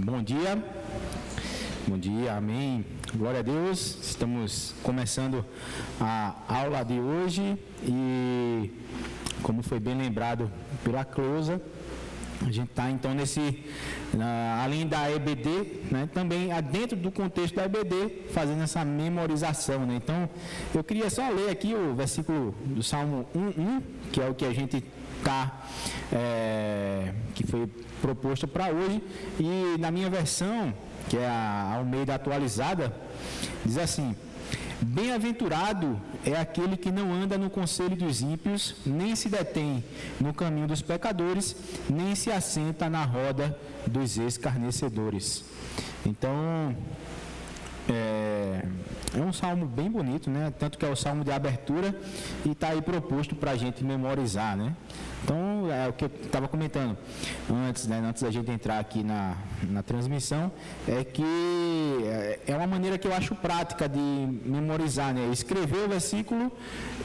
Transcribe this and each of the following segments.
Bom dia. Bom dia, amém. Glória a Deus. Estamos começando a aula de hoje e, como foi bem lembrado pela Cleusa, a gente está então além da EBD, né, também dentro do contexto da EBD, fazendo essa memorização, né? Então, eu queria só ler aqui o versículo do Salmo 1:1, que é o que a gente que foi proposto para hoje, e na minha versão, que é a Almeida atualizada, diz assim: bem-aventurado é aquele que não anda no conselho dos ímpios, nem se detém no caminho dos pecadores, nem se assenta na roda dos escarnecedores. Então, é um salmo bem bonito, né? Tanto que é o salmo de abertura e está aí proposto para a gente memorizar, né? Então, é o que eu estava comentando antes, né? Antes da gente entrar aqui na transmissão, é que é uma maneira que eu acho prática de memorizar, né? Escrever o versículo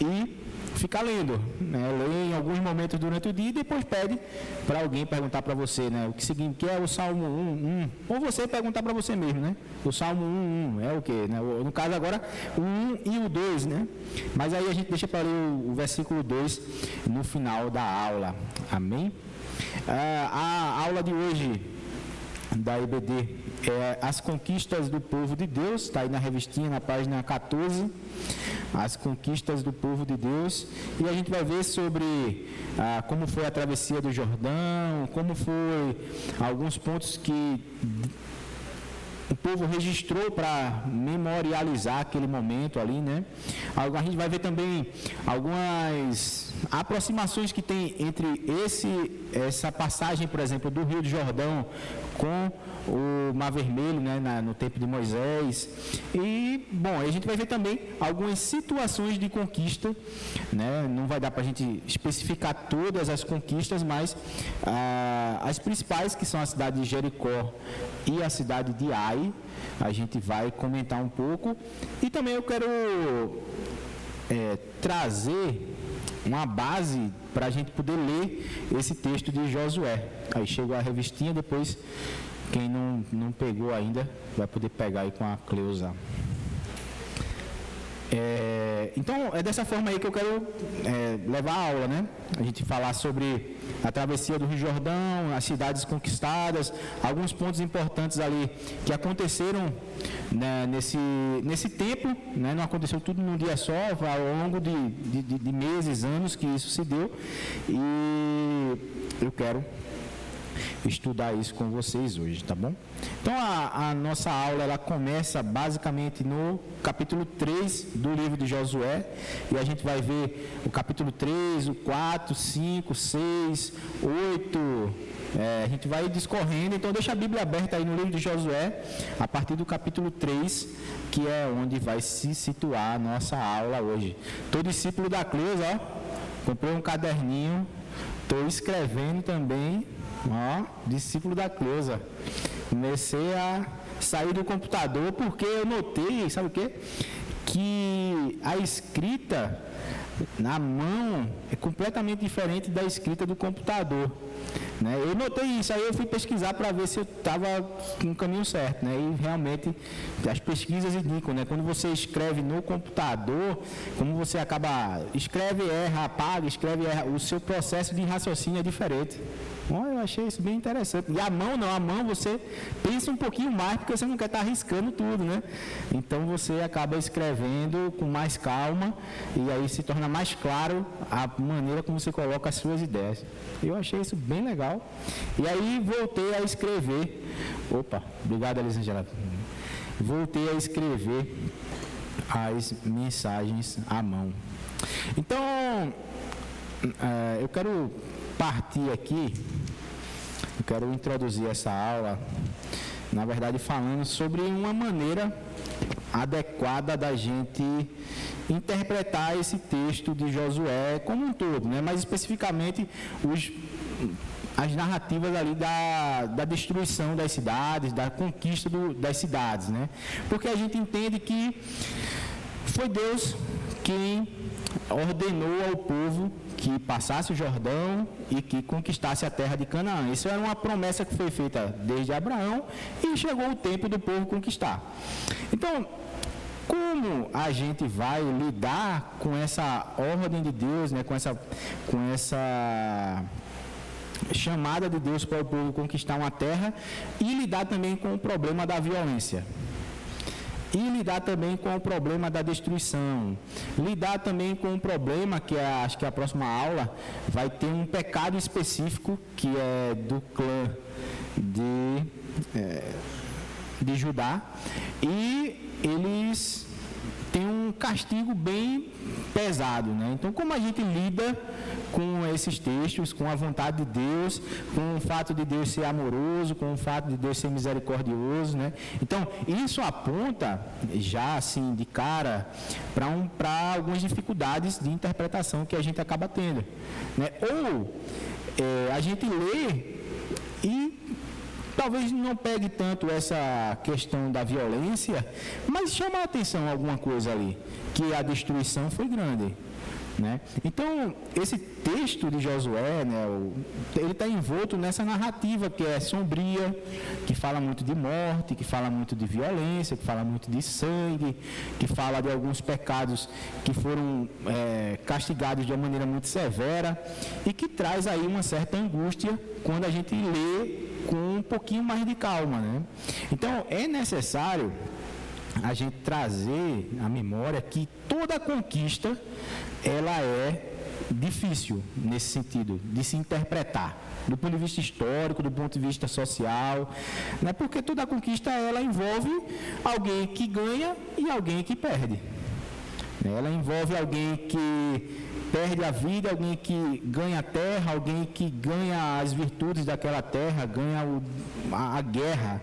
e ficar lendo, né? Lê em alguns momentos durante o dia e depois pede para alguém perguntar para você, né? O que é o Salmo 1:1, ou você perguntar para você mesmo, né? O Salmo 1:1 é o que, né? No caso agora, o 1 e o 2, né? Mas aí a gente deixa para ler o versículo 2 no final da aula, amém? A aula de hoje da EBD é as conquistas do povo de Deus, está aí na revistinha, na página 14, as conquistas do povo de Deus, e a gente vai ver sobre como foi a travessia do Jordão, como foi alguns pontos que o povo registrou para memorializar aquele momento ali, né? A gente vai ver também algumas aproximações que tem entre essa passagem, por exemplo, do Rio de Jordão com o Mar Vermelho, né, no tempo de Moisés. E, bom, a gente vai ver também algumas situações de conquista, né? Não vai dar para a gente especificar todas as conquistas, mas as principais, que são a cidade de Jericó e a cidade de Ai, a gente vai comentar um pouco. E também eu quero trazer uma base para a gente poder ler esse texto de Josué. Aí chegou a revistinha, depois quem não pegou ainda vai poder pegar aí com a Cleusa. Então, é dessa forma aí que eu quero levar a aula, né? A gente falar sobre a travessia do Rio Jordão, as cidades conquistadas, alguns pontos importantes ali que aconteceram, né, nesse tempo, né? Não aconteceu tudo num dia só, ao longo de meses, anos que isso se deu, e eu quero estudar isso com vocês hoje, tá bom? Então, a nossa aula, ela começa basicamente no capítulo 3 do livro de Josué, e a gente vai ver o capítulo 3, o 4, 5, 6, 8, a gente vai discorrendo. Então, deixa a Bíblia aberta aí no livro de Josué, a partir do capítulo 3, que é onde vai se situar a nossa aula hoje. Tô discípulo da Cleusa, ó, comprei um caderninho, estou escrevendo também. Discípulo da Cleusa. Comecei a sair do computador porque eu notei, sabe o quê? Que a escrita na mão é completamente diferente da escrita do computador, né? Eu notei isso, aí eu fui pesquisar para ver se eu estava no caminho certo, né? E realmente as pesquisas indicam, né? Quando você escreve no computador, como você escreve, erra, apaga, escreve, erra, o seu processo de raciocínio é diferente. Bom, eu achei isso bem interessante. E a mão não, a mão você pensa um pouquinho mais, porque você não quer estar arriscando tudo, né? Então você acaba escrevendo com mais calma, e aí se torna mais claro a maneira como você coloca as suas ideias. Eu achei isso bem legal. E aí voltei a escrever. Opa, obrigado, Elisângela. Voltei a escrever as mensagens à mão. Então, eu quero partir aqui, eu quero introduzir essa aula, na verdade, falando sobre uma maneira adequada da gente interpretar esse texto de Josué como um todo, né? Mais especificamente as narrativas ali da destruição das cidades, da conquista das cidades, né? Porque a gente entende que foi Deus quem ordenou ao povo que passasse o Jordão e que conquistasse a terra de Canaã. Isso era uma promessa que foi feita desde Abraão e chegou o tempo do povo conquistar. Então, como a gente vai lidar com essa ordem de Deus, né, com essa chamada de Deus para o povo conquistar uma terra e lidar também com o problema da violência? E lidar também com o problema da destruição. Lidar também com o problema, acho que a próxima aula vai ter um pecado específico, que é do clã de Judá. E eles têm um castigo bem pesado, né? Então, como a gente lida com esses textos, com a vontade de Deus, com o fato de Deus ser amoroso, com o fato de Deus ser misericordioso, né? Então, isso aponta já assim de cara para algumas dificuldades de interpretação que a gente acaba tendo, né? Ou a gente lê e talvez não pegue tanto essa questão da violência, mas chama a atenção alguma coisa ali, que a destruição foi grande, né? Então, esse texto de Josué, né, ele está envolto nessa narrativa que é sombria, que fala muito de morte, que fala muito de violência, que fala muito de sangue, que fala de alguns pecados que foram castigados de uma maneira muito severa e que traz aí uma certa angústia quando a gente lê com um pouquinho mais de calma, né? Então, é necessário a gente trazer à memória que toda conquista, ela é difícil nesse sentido, de se interpretar, do ponto de vista histórico, do ponto de vista social, né? Porque toda conquista, ela envolve alguém que ganha e alguém que perde. Ela envolve alguém que perde a vida, alguém que ganha a terra, alguém que ganha as virtudes daquela terra, ganha a guerra,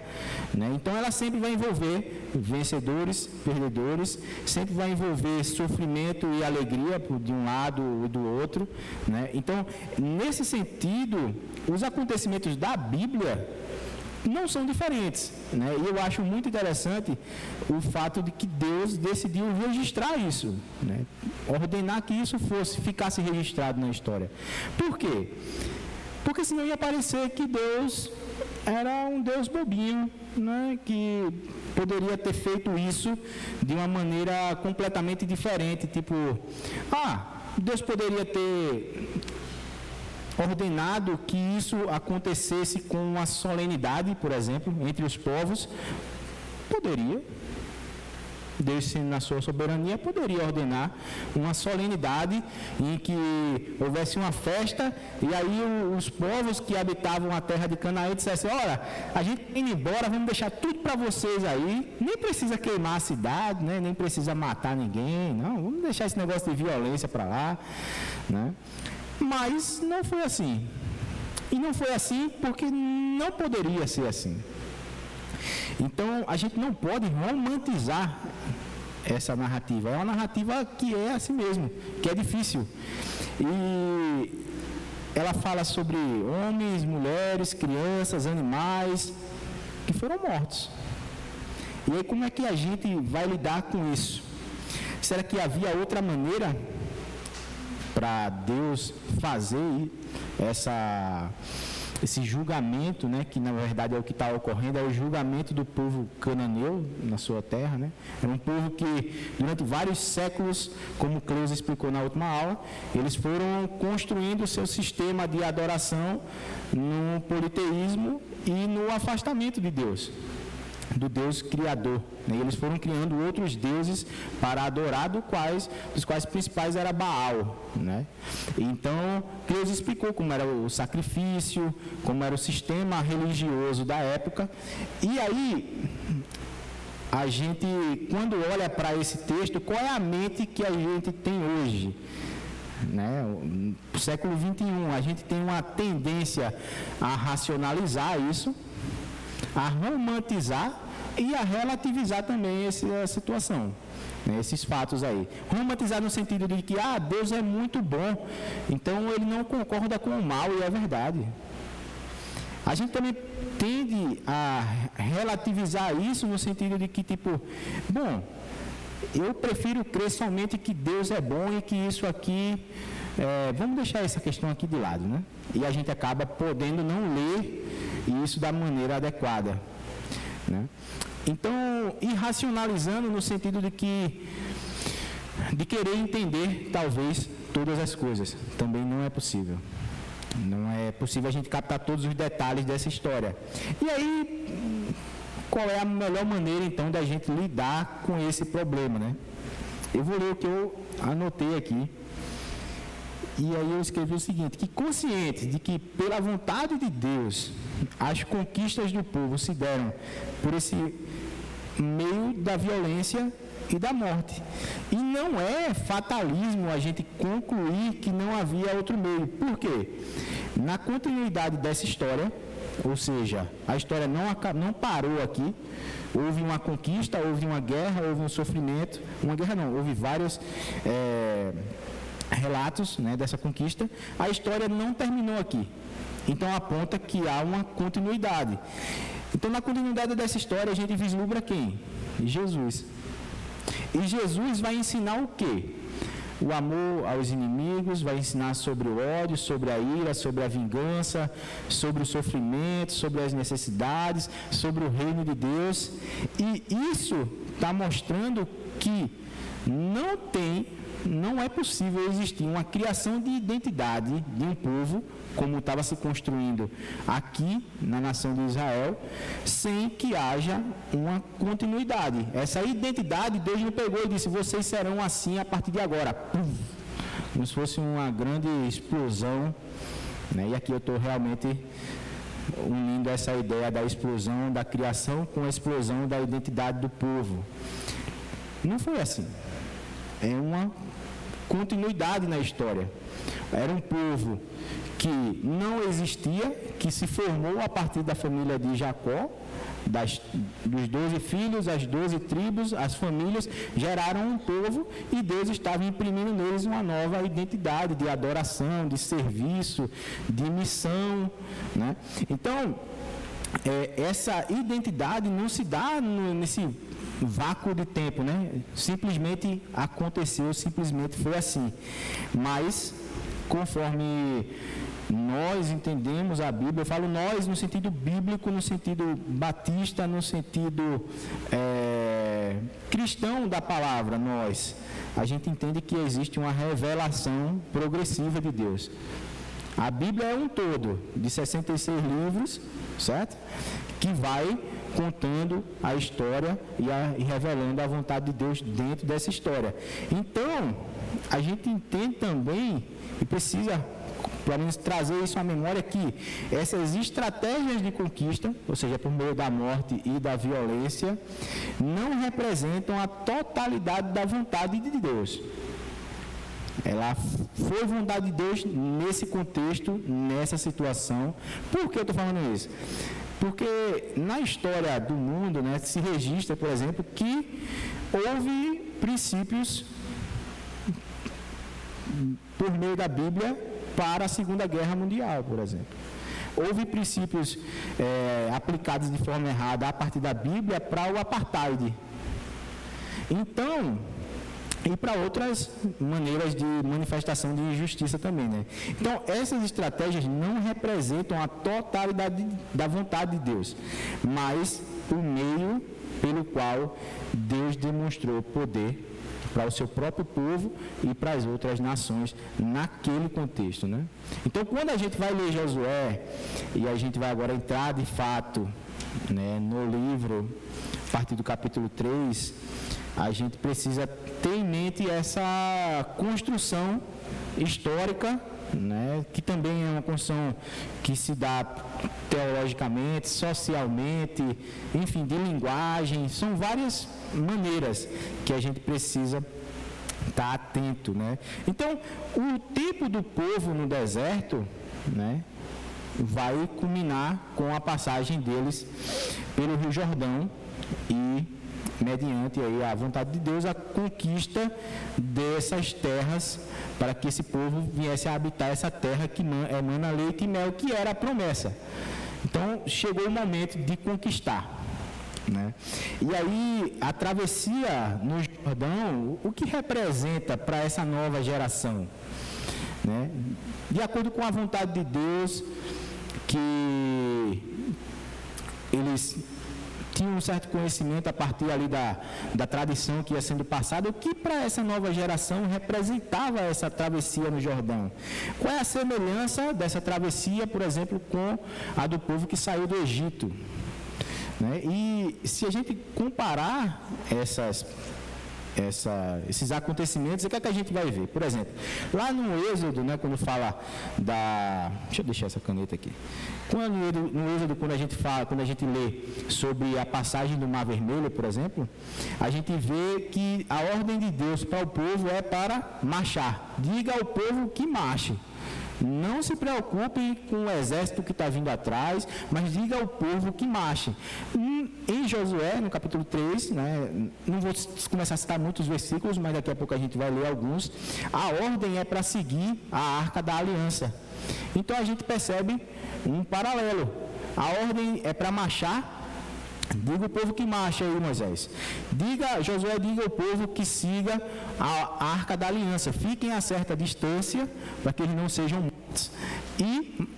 né? Então ela sempre vai envolver vencedores, perdedores, sempre vai envolver sofrimento e alegria de um lado e do outro, né? Então, nesse sentido, os acontecimentos da Bíblia não são diferentes, né? E eu acho muito interessante o fato de que Deus decidiu registrar isso, né? Ordenar que isso ficasse registrado na história. Por quê? Porque senão ia parecer que Deus era um Deus bobinho, né? Que poderia ter feito isso de uma maneira completamente diferente, tipo, Deus poderia ter ordenado que isso acontecesse com uma solenidade, por exemplo, entre os povos. Poderia. Deus, na sua soberania, poderia ordenar uma solenidade em que houvesse uma festa e aí os povos que habitavam a terra de Canaã dissessem: olha, a gente está indo embora, vamos deixar tudo para vocês aí, nem precisa queimar a cidade, né? Nem precisa matar ninguém, não, vamos deixar esse negócio de violência para lá, né? Mas não foi assim. E não foi assim porque não poderia ser assim. Então, a gente não pode romantizar essa narrativa. É uma narrativa que é assim mesmo, que é difícil. E ela fala sobre homens, mulheres, crianças, animais que foram mortos. E aí, como é que a gente vai lidar com isso? Será que havia outra maneira para Deus fazer esse julgamento, né, que na verdade é o que está ocorrendo, é o julgamento do povo cananeu na sua terra, né? É um povo que durante vários séculos, como Cleusa explicou na última aula, eles foram construindo o seu sistema de adoração no politeísmo e no afastamento de Deus, do Deus Criador, né? Eles foram criando outros deuses para adorar, dos quais principais era Baal, né? Então, Deus explicou como era o sacrifício, como era o sistema religioso da época. E aí, a gente, quando olha para esse texto, qual é a mente que a gente tem hoje? Né? No século 21, a gente tem uma tendência a racionalizar isso, a romantizar e a relativizar também essa situação, né, esses fatos aí. Romantizar no sentido de que Deus é muito bom, então ele não concorda com o mal, e é verdade. A gente também tende a relativizar isso no sentido de que, tipo, eu prefiro crer somente que Deus é bom e que isso aqui, vamos deixar essa questão aqui de lado, né? E a gente acaba podendo não ler isso da maneira adequada, né? Então, irracionalizando no sentido de querer entender, talvez, todas as coisas, também não é possível. Não é possível a gente captar todos os detalhes dessa história. E aí, qual é a melhor maneira, então, da gente lidar com esse problema, né? Eu vou ler o que eu anotei aqui. E aí eu escrevi o seguinte, que consciente de que, pela vontade de Deus, as conquistas do povo se deram por esse meio da violência e da morte. E não é fatalismo a gente concluir que não havia outro meio. Por quê? Na continuidade dessa história, ou seja, a história não parou aqui, houve uma conquista, houve uma guerra, houve um sofrimento, uma guerra não, houve vários relatos, né, dessa conquista, a história não terminou aqui. Então aponta que há uma continuidade. Então na continuidade dessa história a gente vislumbra quem? Jesus. E Jesus vai ensinar o quê? O amor aos inimigos, vai ensinar sobre o ódio, sobre a ira, sobre a vingança, sobre o sofrimento, sobre as necessidades, sobre o reino de Deus. E isso está mostrando que não é possível existir uma criação de identidade de um povo, como estava se construindo aqui na nação de Israel, sem que haja uma continuidade. Essa identidade, Deus não pegou e disse, vocês serão assim a partir de agora. Pum! Como se fosse uma grande explosão, né? E aqui eu estou realmente unindo essa ideia da explosão da criação com a explosão da identidade do povo. Não foi assim. É uma continuidade na história. Era um povo que não existia, que se formou a partir da família de Jacó, dos 12 filhos, as 12 tribos, as famílias geraram um povo e Deus estava imprimindo neles uma nova identidade de adoração, de serviço, de missão, né? Então, essa identidade não se dá nesse vácuo de tempo, né? Simplesmente aconteceu, simplesmente foi assim. Mas, conforme nós entendemos a Bíblia, eu falo nós no sentido bíblico, no sentido batista, no sentido cristão da palavra, nós, a gente entende que existe uma revelação progressiva de Deus. A Bíblia é um todo, de 66 livros, certo? Que vai contando a história e revelando a vontade de Deus dentro dessa história. Então, a gente entende também, e precisa, pelo menos, trazer isso à memória, que essas estratégias de conquista, ou seja, por meio da morte e da violência, não representam a totalidade da vontade de Deus. Ela foi vontade de Deus nesse contexto, nessa situação. Por que eu estou falando isso? Porque na história do mundo, né, se registra, por exemplo, que houve princípios por meio da Bíblia para a Segunda Guerra Mundial, por exemplo. Houve princípios aplicados de forma errada a partir da Bíblia para o apartheid. Então, e para outras maneiras de manifestação de injustiça também, né? Então, essas estratégias não representam a totalidade da vontade de Deus, mas o meio pelo qual Deus demonstrou poder para o seu próprio povo e para as outras nações naquele contexto, né? Então, quando a gente vai ler Josué, e a gente vai agora entrar de fato, né, no livro, a partir do capítulo 3, a gente precisa ter em mente essa construção histórica, né, que também é uma construção que se dá teologicamente, socialmente, enfim, de linguagem. São várias maneiras que a gente precisa estar atento, né? Então, o tempo do povo no deserto, né, vai culminar com a passagem deles pelo Rio Jordão e, mediante aí a vontade de Deus, a conquista dessas terras para que esse povo viesse a habitar essa terra que emana leite e mel, que era a promessa. Então, chegou o momento de conquistar. né? E aí, a travessia no Jordão, o que representa para essa nova geração? Né? De acordo com a vontade de Deus, que eles tinham um certo conhecimento a partir ali da tradição que ia sendo passada, o que para essa nova geração representava essa travessia no Jordão? Qual é a semelhança dessa travessia, por exemplo, com a do povo que saiu do Egito? Né? E se a gente comparar esses acontecimentos, o que é que a gente vai ver? Por exemplo, lá no Êxodo, né, quando fala da... Deixa eu deixar essa caneta aqui. No Êxodo, quando a gente lê sobre a passagem do Mar Vermelho, por exemplo, a gente vê que a ordem de Deus para o povo é para marchar. Diga ao povo que marche. Não se preocupe com o exército que está vindo atrás, mas diga ao povo que marche. Em Josué, no capítulo 3, né, não vou começar a citar muitos versículos, mas daqui a pouco a gente vai ler alguns, a ordem é para seguir a Arca da Aliança. Então a gente percebe um paralelo. A ordem é para marchar. Diga o povo que marcha aí, Moisés. Josué, diga ao povo que siga a Arca da Aliança. Fiquem a certa distância para que eles não sejam mortos. E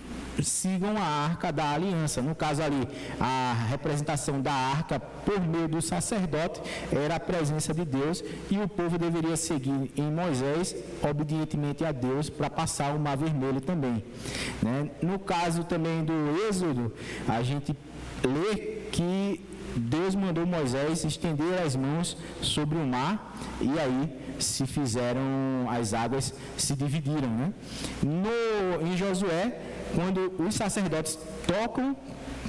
sigam a Arca da Aliança. No caso ali, a representação da Arca por meio do sacerdote era a presença de Deus e o povo deveria seguir em Moisés, obedientemente a Deus, para passar o Mar Vermelho também. Né? No caso também do Êxodo, a gente lê que Deus mandou Moisés estender as mãos sobre o mar e aí as águas se dividiram, né? Em Josué, quando os sacerdotes tocam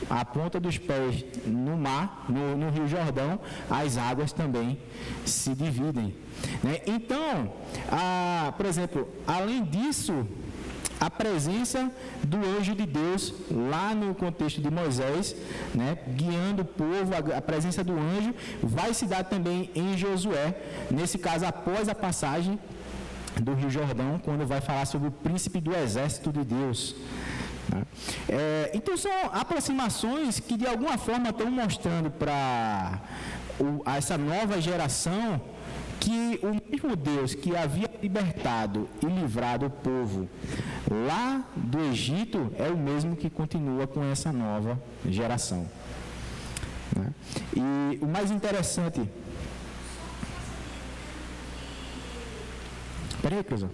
a ponta dos pés no mar, no Rio Jordão, as águas também se dividem, né? Então, por exemplo, além disso, a presença do anjo de Deus, lá no contexto de Moisés, né, guiando o povo, a presença do anjo vai se dar também em Josué, nesse caso após a passagem do Rio Jordão, quando vai falar sobre o príncipe do exército de Deus. Então são aproximações que de alguma forma estão mostrando para essa nova geração que o mesmo Deus que havia libertado e livrado o povo lá do Egito é o mesmo que continua com essa nova geração. Né? E o mais interessante... Espera aí, Cruzão.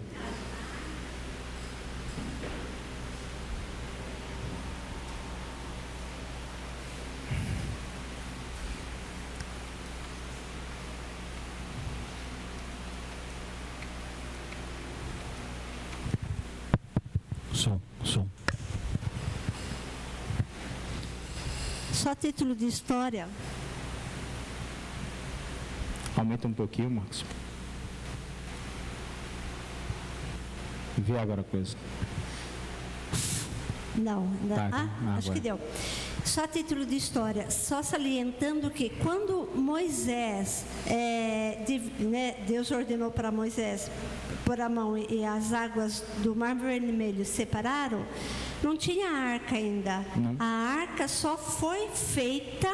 Som. Só título de história. Aumenta um pouquinho, Marcos. Vê agora a coisa. Não, tá, acho agora. que deu. Só título de história, só salientando que quando Moisés, Deus ordenou para Moisés pôr a mão e as águas do Mar Vermelho separaram, não tinha arca ainda. Não. A arca só foi feita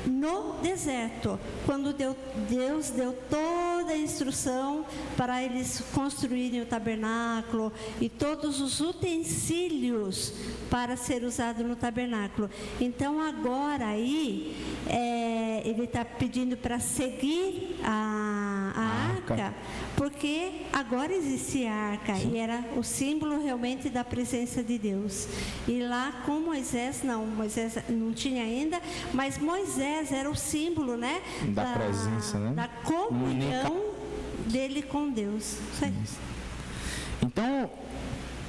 no deserto, quando Deus deu toda a instrução para eles construírem o tabernáculo e todos os utensílios para ser usado no tabernáculo. Então agora aí ele está pedindo para seguir a arca, porque agora existia a arca. Sim. E era o símbolo realmente da presença de Deus. E lá com Moisés não tinha ainda, mas Moisés era o símbolo, né? Da presença, né? Da comunhão dele com Deus. Isso. Então,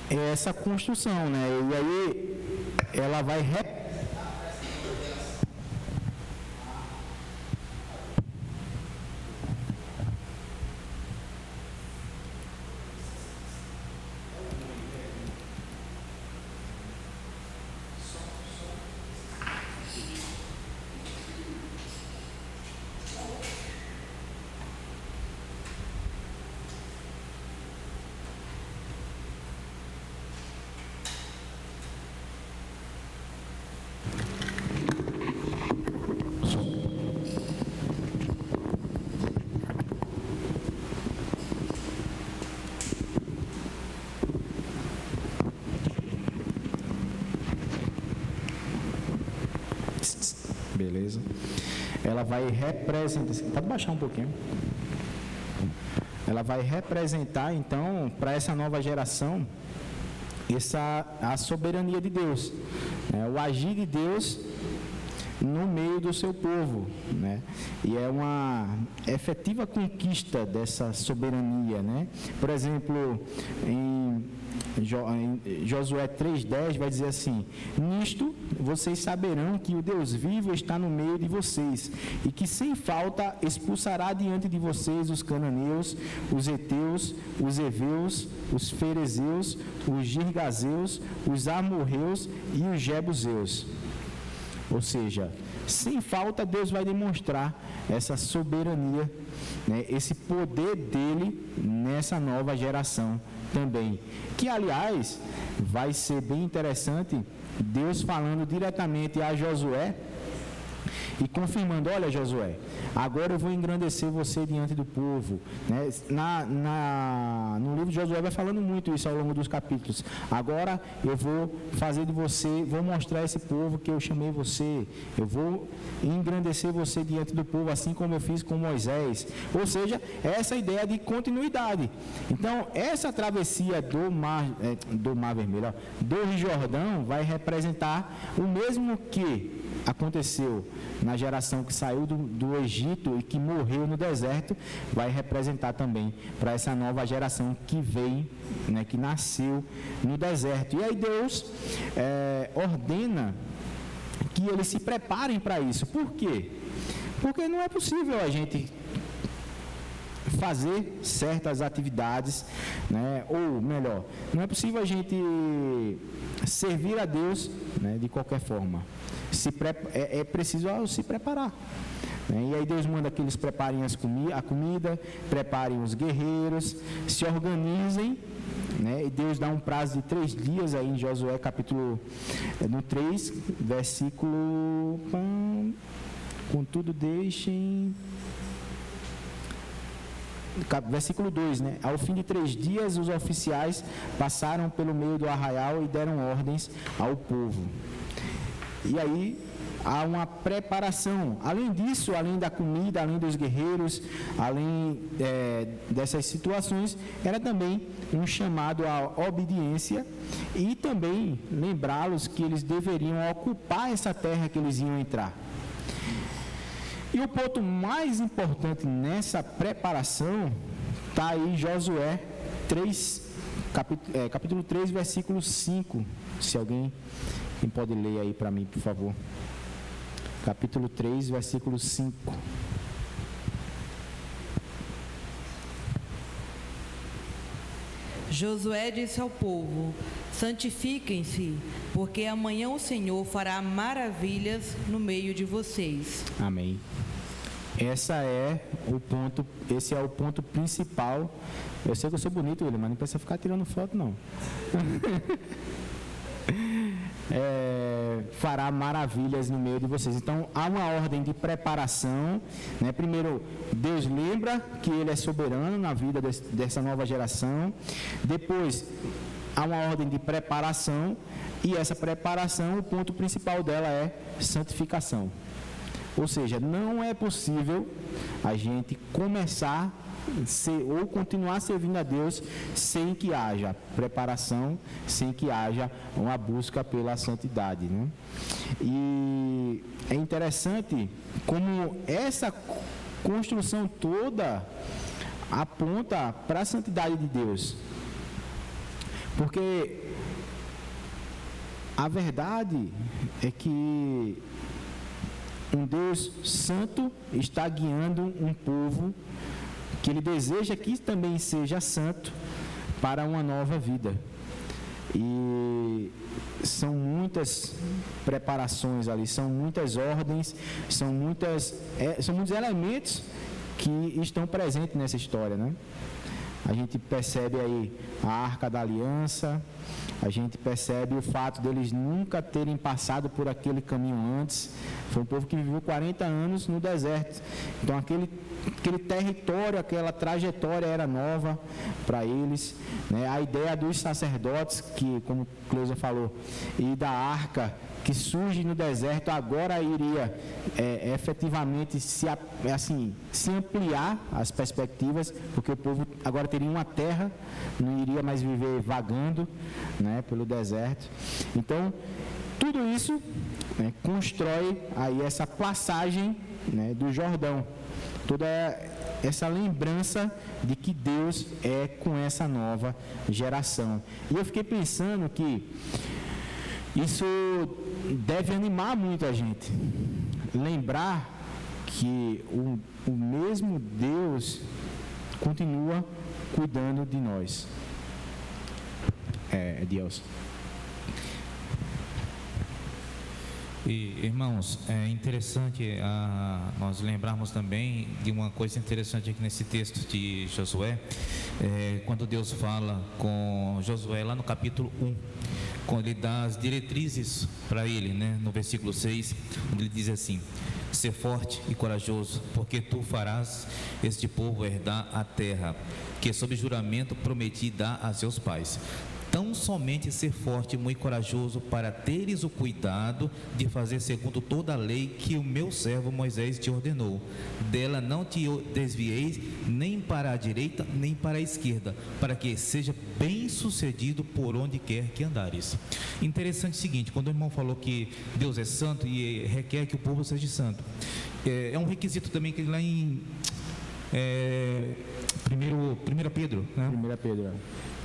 é essa construção, né? E aí ela vai Beleza. Ela vai representar... Pode baixar um pouquinho. Ela vai representar, então, para essa nova geração, a soberania de Deus, né? O agir de Deus no meio do seu povo, né? E é uma efetiva conquista dessa soberania, né? Por exemplo, em Josué 3,10 vai dizer assim: nisto vocês saberão que o Deus vivo está no meio de vocês, e que sem falta expulsará diante de vocês os cananeus, os heteus, os heveus, os ferezeus, os girgazeus, os amorreus e os jebuseus. Ou seja, sem falta Deus vai demonstrar essa soberania, né, esse poder dele nessa nova geração também. Que, aliás, vai ser bem interessante Deus falando diretamente a Josué e confirmando: olha, Josué, agora eu vou engrandecer você diante do povo, né? No livro de Josué vai falando muito isso ao longo dos capítulos. Agora eu vou fazer de você, vou mostrar a esse povo que eu chamei você, eu vou engrandecer você diante do povo, assim como eu fiz com Moisés. Ou seja, essa ideia de continuidade. Então, essa travessia do Mar Vermelho, do Rio Jordão, vai representar o mesmo que aconteceu na geração que saiu do Egito e que morreu no deserto, vai representar também para essa nova geração que veio, né, que nasceu no deserto. E aí Deus ordena que eles se preparem para isso. Por quê? Porque não é possível a gente fazer certas atividades, né? Ou melhor, não é possível a gente servir a Deus, né, de qualquer forma. É preciso se preparar, né? E aí Deus manda que eles preparem a comida, preparem os guerreiros, se organizem, né? E Deus dá um prazo de 3 dias aí em Josué capítulo 3, versículo... Contudo deixem... Versículo 2, né? Ao fim de 3 dias, os oficiais passaram pelo meio do arraial e deram ordens ao povo. E aí há uma preparação. Além disso, além da comida, além dos guerreiros, além dessas situações, era também um chamado à obediência e também lembrá-los que eles deveriam ocupar essa terra que eles iam entrar. E o ponto mais importante nessa preparação está aí em Josué 3, capítulo 3, versículo 5. Se alguém pode ler aí para mim, por favor. Capítulo 3, versículo 5. Josué disse ao povo: santifiquem-se, porque amanhã o Senhor fará maravilhas no meio de vocês. Amém. Esse é o ponto principal. Eu sei que eu sou bonito, William, mas não precisa ficar tirando foto, não. Fará maravilhas no meio de vocês. Então, há uma ordem de preparação, né? Primeiro, Deus lembra que Ele é soberano na vida dessa nova geração. Depois, há uma ordem de preparação, e essa preparação, o ponto principal dela é santificação. Ou seja, não é possível a gente começar ou continuar servindo a Deus sem que haja preparação, sem que haja uma busca pela santidade, né? E é interessante como essa construção toda aponta para a santidade de Deus, porque a verdade é que um Deus santo está guiando um povo que Ele deseja que também seja santo para uma nova vida. E são muitas preparações ali, são muitas ordens, são muitos elementos que estão presentes nessa história, né? A gente percebe aí a Arca da Aliança, a gente percebe o fato deles nunca terem passado por aquele caminho antes. Foi um povo que viveu 40 anos no deserto. Então aquele território, aquela trajetória era nova para eles, né? A ideia dos sacerdotes, que, como Cleusa falou, e da arca, que surge no deserto agora iria efetivamente se ampliar as perspectivas, porque o povo agora teria uma terra, não iria mais viver vagando, né, pelo deserto. Então, tudo isso, né, constrói aí essa passagem, né, do Jordão, toda essa lembrança de que Deus é com essa nova geração. E eu fiquei pensando que isso deve animar muito a gente, lembrar que o mesmo Deus continua cuidando de nós. Deus. E, irmãos, é interessante nós lembrarmos também de uma coisa interessante aqui nesse texto de Josué, quando Deus fala com Josué lá no capítulo 1, quando ele dá as diretrizes para ele, né, no versículo 6, onde ele diz assim: ser forte e corajoso, porque tu farás este povo herdar a terra, que sob juramento prometi dar a seus pais. Tão somente ser forte e muito corajoso, para teres o cuidado de fazer segundo toda a lei que o meu servo Moisés te ordenou. Dela não te desvieis nem para a direita nem para a esquerda, para que seja bem sucedido por onde quer que andares. Interessante o seguinte: quando o irmão falou que Deus é santo e requer que o povo seja santo, é um requisito também que lá em 1 Pedro, né? 1 Pedro,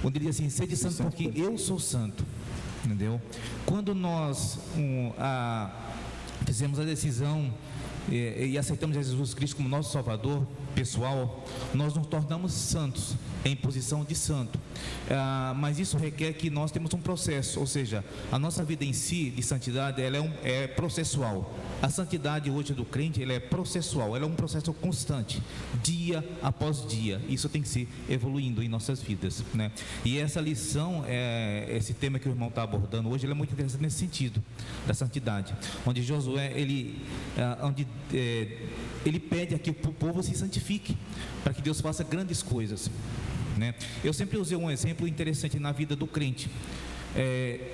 onde ele diz assim: sede santo porque eu sou santo. Entendeu? Quando nós fizemos a decisão e aceitamos Jesus Cristo como nosso Salvador pessoal, nós nos tornamos santos em posição de santo, mas isso requer que nós temos um processo, ou seja, a nossa vida em si de santidade, ela é processual. A santidade hoje do crente, ela é processual, ela é um processo constante, dia após dia. Isso tem que se evoluindo em nossas vidas, né? E essa lição, esse tema que o irmão está abordando hoje, ele é muito interessante nesse sentido da santidade, onde Josué ele pede aqui que o povo se santifique, para que Deus faça grandes coisas, né? Eu sempre usei um exemplo interessante na vida do crente.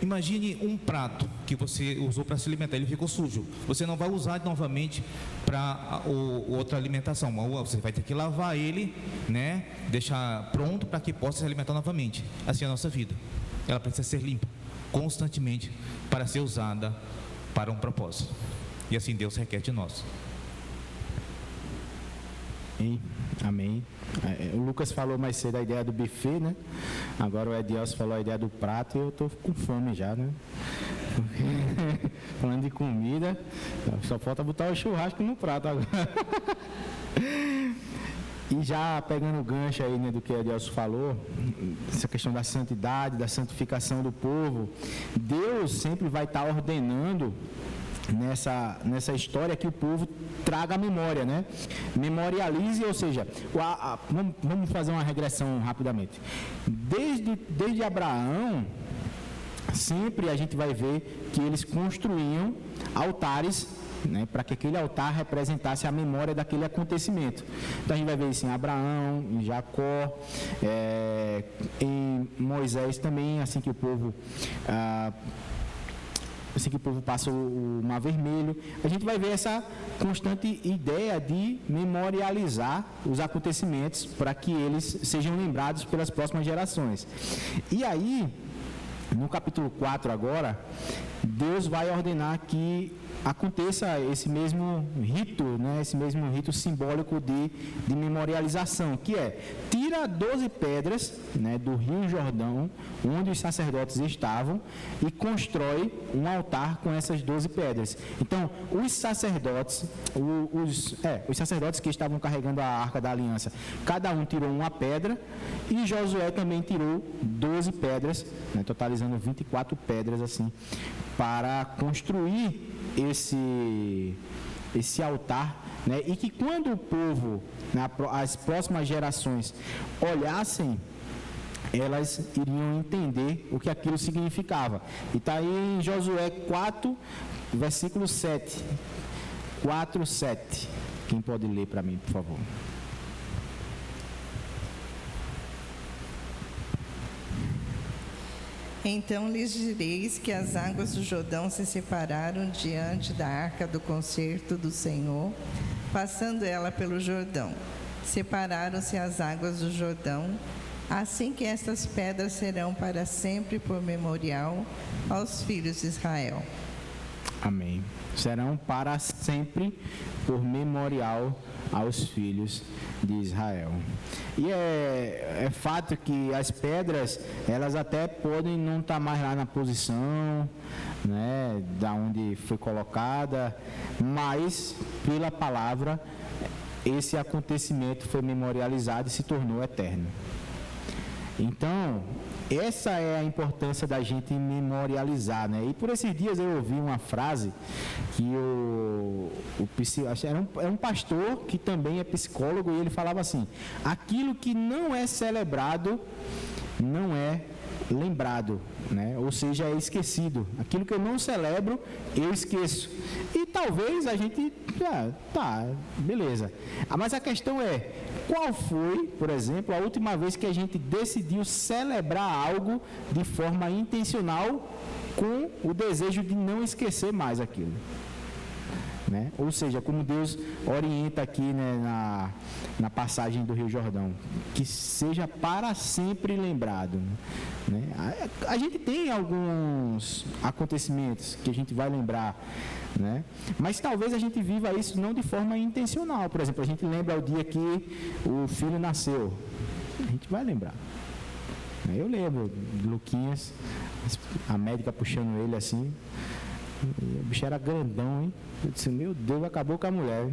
Imagine um prato que você usou para se alimentar, ele ficou sujo, você não vai usar novamente para outra alimentação, você vai ter que lavar ele, né? Deixar pronto para que possa se alimentar novamente. Assim é a nossa vida, ela precisa ser limpa constantemente para ser usada para um propósito, e assim Deus requer de nós. Amém. O Lucas falou mais cedo a ideia do buffet, né? Agora o Edielson falou a ideia do prato e eu estou com fome já, né? Falando de comida, só falta botar o churrasco no prato agora. E já pegando o gancho aí, né, do que o Edielson falou, essa questão da santidade, da santificação do povo, Deus sempre vai estar ordenando nessa história que o povo traga a memória, né? Memorialize, ou seja, vamos fazer uma regressão rapidamente. Desde Abraão, sempre a gente vai ver que eles construíam altares, né, para que aquele altar representasse a memória daquele acontecimento. Então a gente vai ver isso em Abraão, em Jacó, em Moisés também, assim que o povo passa o Mar Vermelho, a gente vai ver essa constante ideia de memorializar os acontecimentos para que eles sejam lembrados pelas próximas gerações. E aí, no capítulo 4 agora, Deus vai ordenar que aconteça esse mesmo rito, né, esse mesmo rito simbólico de memorialização, que tira 12 pedras, né, do Rio Jordão, onde os sacerdotes estavam, e constrói um altar com essas 12 pedras. Então, os sacerdotes que estavam carregando a Arca da Aliança, cada um tirou uma pedra, e Josué também tirou 12 pedras, né, totalizando 24 pedras, assim, para construir esse altar, né? E que quando o povo, né, as próximas gerações olhassem, elas iriam entender o que aquilo significava. E está aí em Josué 4, versículo 7. 4, 7. Quem pode ler para mim, por favor? Então lhes direis que as águas do Jordão se separaram diante da arca do concerto do Senhor, passando ela pelo Jordão. Separaram-se as águas do Jordão, assim que estas pedras serão para sempre por memorial aos filhos de Israel. Amém. Serão para sempre por memorial aos filhos de Israel. E é fato que as pedras, elas até podem não estar mais lá na posição, né, da onde foi colocada, mas pela palavra esse acontecimento foi memorializado e se tornou eterno. Então, essa é a importância da gente memorializar, né? E por esses dias eu ouvi uma frase que era um pastor que também é psicólogo, e ele falava assim: aquilo que não é celebrado não é lembrado, né? Ou seja, é esquecido. Aquilo que eu não celebro, eu esqueço. E talvez a gente, beleza. Mas a questão é, qual foi, por exemplo, a última vez que a gente decidiu celebrar algo de forma intencional com o desejo de não esquecer mais aquilo? Né? Ou seja, como Deus orienta aqui, né, na passagem do Rio Jordão, que seja para sempre lembrado, né? A gente tem alguns acontecimentos que a gente vai lembrar, né? Mas talvez a gente viva isso não de forma intencional. Por exemplo, a gente lembra o dia que o filho nasceu, a gente vai lembrar. Eu lembro de Luquinhas, a médica puxando ele assim, o bicho era grandão, hein? Eu disse: meu Deus, acabou com a mulher.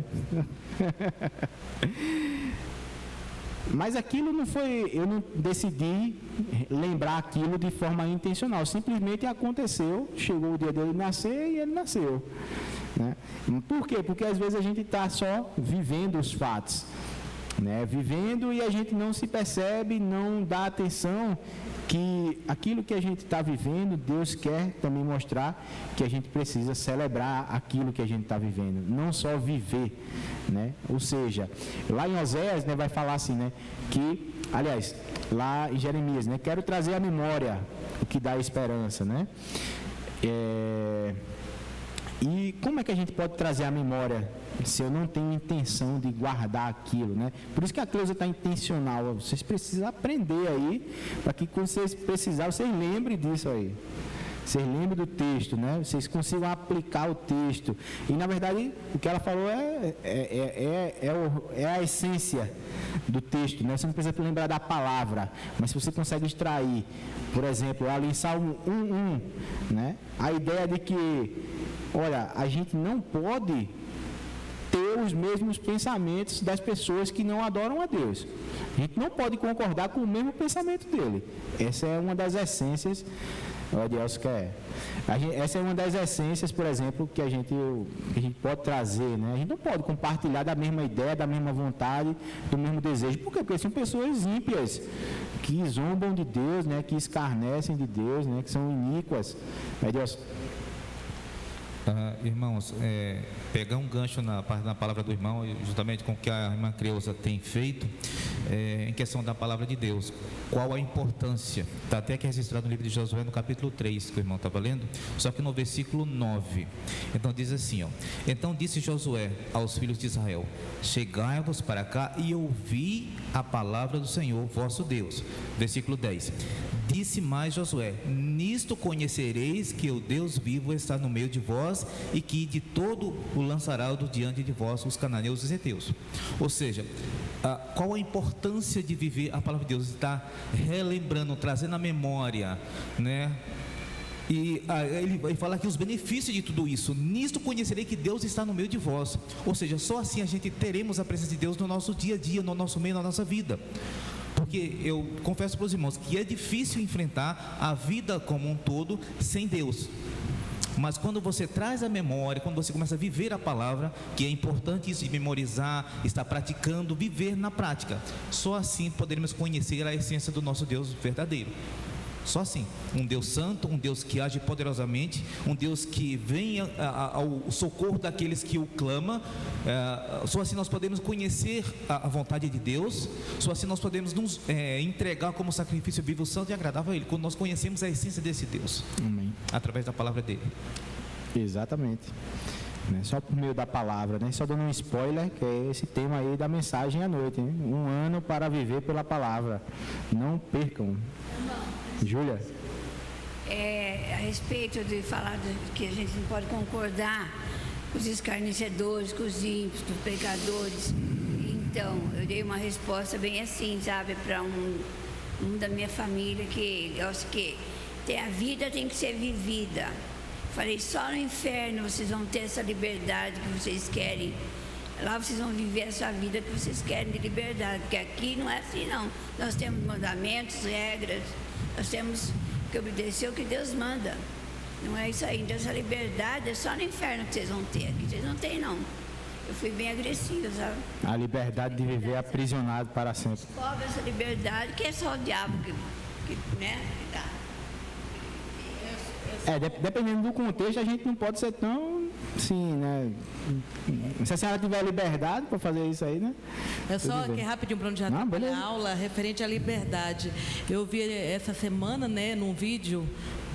Mas aquilo não foi, eu não decidi lembrar aquilo de forma intencional, simplesmente aconteceu, chegou o dia dele nascer e ele nasceu, né? Por quê? Porque às vezes a gente está só vivendo os fatos, né? Vivendo, e a gente não se percebe, não dá atenção que aquilo que a gente está vivendo, Deus quer também mostrar que a gente precisa celebrar aquilo que a gente está vivendo, não só viver, né? Ou seja, lá em Oséias, né, vai falar assim, né, que, aliás, lá em Jeremias, né, quero trazer à memória o que dá esperança, né? E como é que a gente pode trazer à memória se eu não tenho intenção de guardar aquilo, né? Por isso que a Cleusa está intencional. Vocês precisam aprender aí, para que quando vocês precisarem, vocês lembrem disso aí. Vocês lembrem do texto, né? Vocês consigam aplicar o texto. E, na verdade, o que ela falou é a essência do texto, né? Você não precisa lembrar da palavra, mas se você consegue extrair, por exemplo, ali em Salmo 1:1, né? A ideia de que, olha, a gente não pode ter os mesmos pensamentos das pessoas que não adoram a Deus. A gente não pode concordar com o mesmo pensamento dele. Essa é uma das essências. Essa é uma das essências, por exemplo, que a gente pode trazer, né? A gente não pode compartilhar da mesma ideia, da mesma vontade, do mesmo desejo. Por quê? Porque são pessoas ímpias, que zombam de Deus, né? Que escarnecem de Deus, né? Que são iníquas. Deus. Irmãos, pegar um gancho na palavra do irmão, justamente com o que a irmã Creuza tem feito, em questão da palavra de Deus. Qual a importância? Está até aqui registrado no livro de Josué, no capítulo 3, que o irmão estava lendo, só que no versículo 9. Então diz assim, ó: então disse Josué aos filhos de Israel: chegai-vos para cá e ouvi a palavra do Senhor vosso Deus. Versículo 10. Disse mais Josué: nisto conhecereis que o Deus vivo está no meio de vós, e que de todo o lançará do diante de vós os cananeus e os heteus. Ou seja, qual a importância de viver a palavra de Deus? Está relembrando, trazendo à memória, né? E ele vai falar aqui os benefícios de tudo isso. Nisto conhecerei que Deus está no meio de vós. Ou seja, só assim a gente teremos a presença de Deus no nosso dia a dia, no nosso meio, na nossa vida. Porque eu confesso para os irmãos que é difícil enfrentar a vida como um todo sem Deus. Mas quando você traz a memória, quando você começa a viver a palavra, que é importante isso de memorizar, estar praticando, viver na prática, só assim poderemos conhecer a essência do nosso Deus verdadeiro. Só assim, um Deus santo, um Deus que age poderosamente, um Deus que vem ao socorro daqueles que o clamam. Só assim nós podemos conhecer a vontade de Deus, só assim nós podemos nos entregar como sacrifício vivo, santo e agradável a Ele, quando nós conhecemos a essência desse Deus. Amém. Através da palavra dele. Exatamente. Só por meio da palavra, né? Só dando um spoiler, que é esse tema aí da mensagem à noite, hein? 1 ano para viver pela palavra. Não percam. Júlia? A respeito de falar que a gente não pode concordar com os escarnecedores, com os ímpios, com os pecadores. Então, eu dei uma resposta bem assim, sabe, para um da minha família que gosta que a vida tem que ser vivida. Falei, só no inferno vocês vão ter essa liberdade que vocês querem. Lá vocês vão viver essa vida que vocês querem de liberdade, porque aqui não é assim não. Nós temos mandamentos, regras, nós temos que obedecer o que Deus manda. Não é isso aí, então essa liberdade é só no inferno que vocês vão ter, aqui vocês não têm não. Eu fui bem agressiva, sabe? A liberdade de viver aprisionado para sempre. Descobre essa liberdade que é só o diabo que né, que dá. Dependendo do contexto, a gente não pode ser tão, sim, né? Se a senhora tiver liberdade para fazer isso aí, né? É só que rapidinho para onde já está a aula, referente à liberdade. Eu vi essa semana, né, num vídeo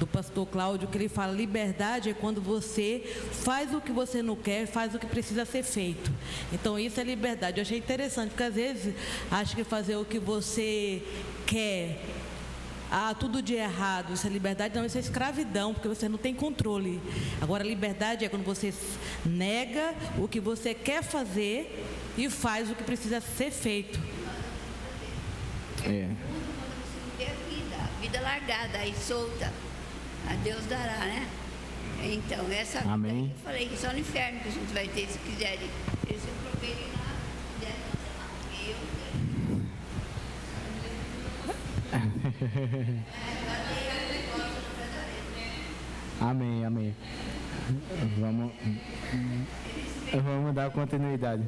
do pastor Cláudio, que ele fala, liberdade é quando você faz o que você não quer, faz o que precisa ser feito. Então isso é liberdade. Eu achei interessante, porque às vezes acho que fazer o que você quer, tudo de errado, isso é liberdade, não, isso é escravidão, porque você não tem controle. Agora, liberdade é quando você nega o que você quer fazer e faz o que precisa ser feito. A vida largada, aí solta, a Deus dará, né? Então, essa vida Amém. aí, eu falei que só no inferno que a gente vai ter, se quiserem. Eles se aproveitem lá, quiserem, Amém, amém. Vamos dar continuidade.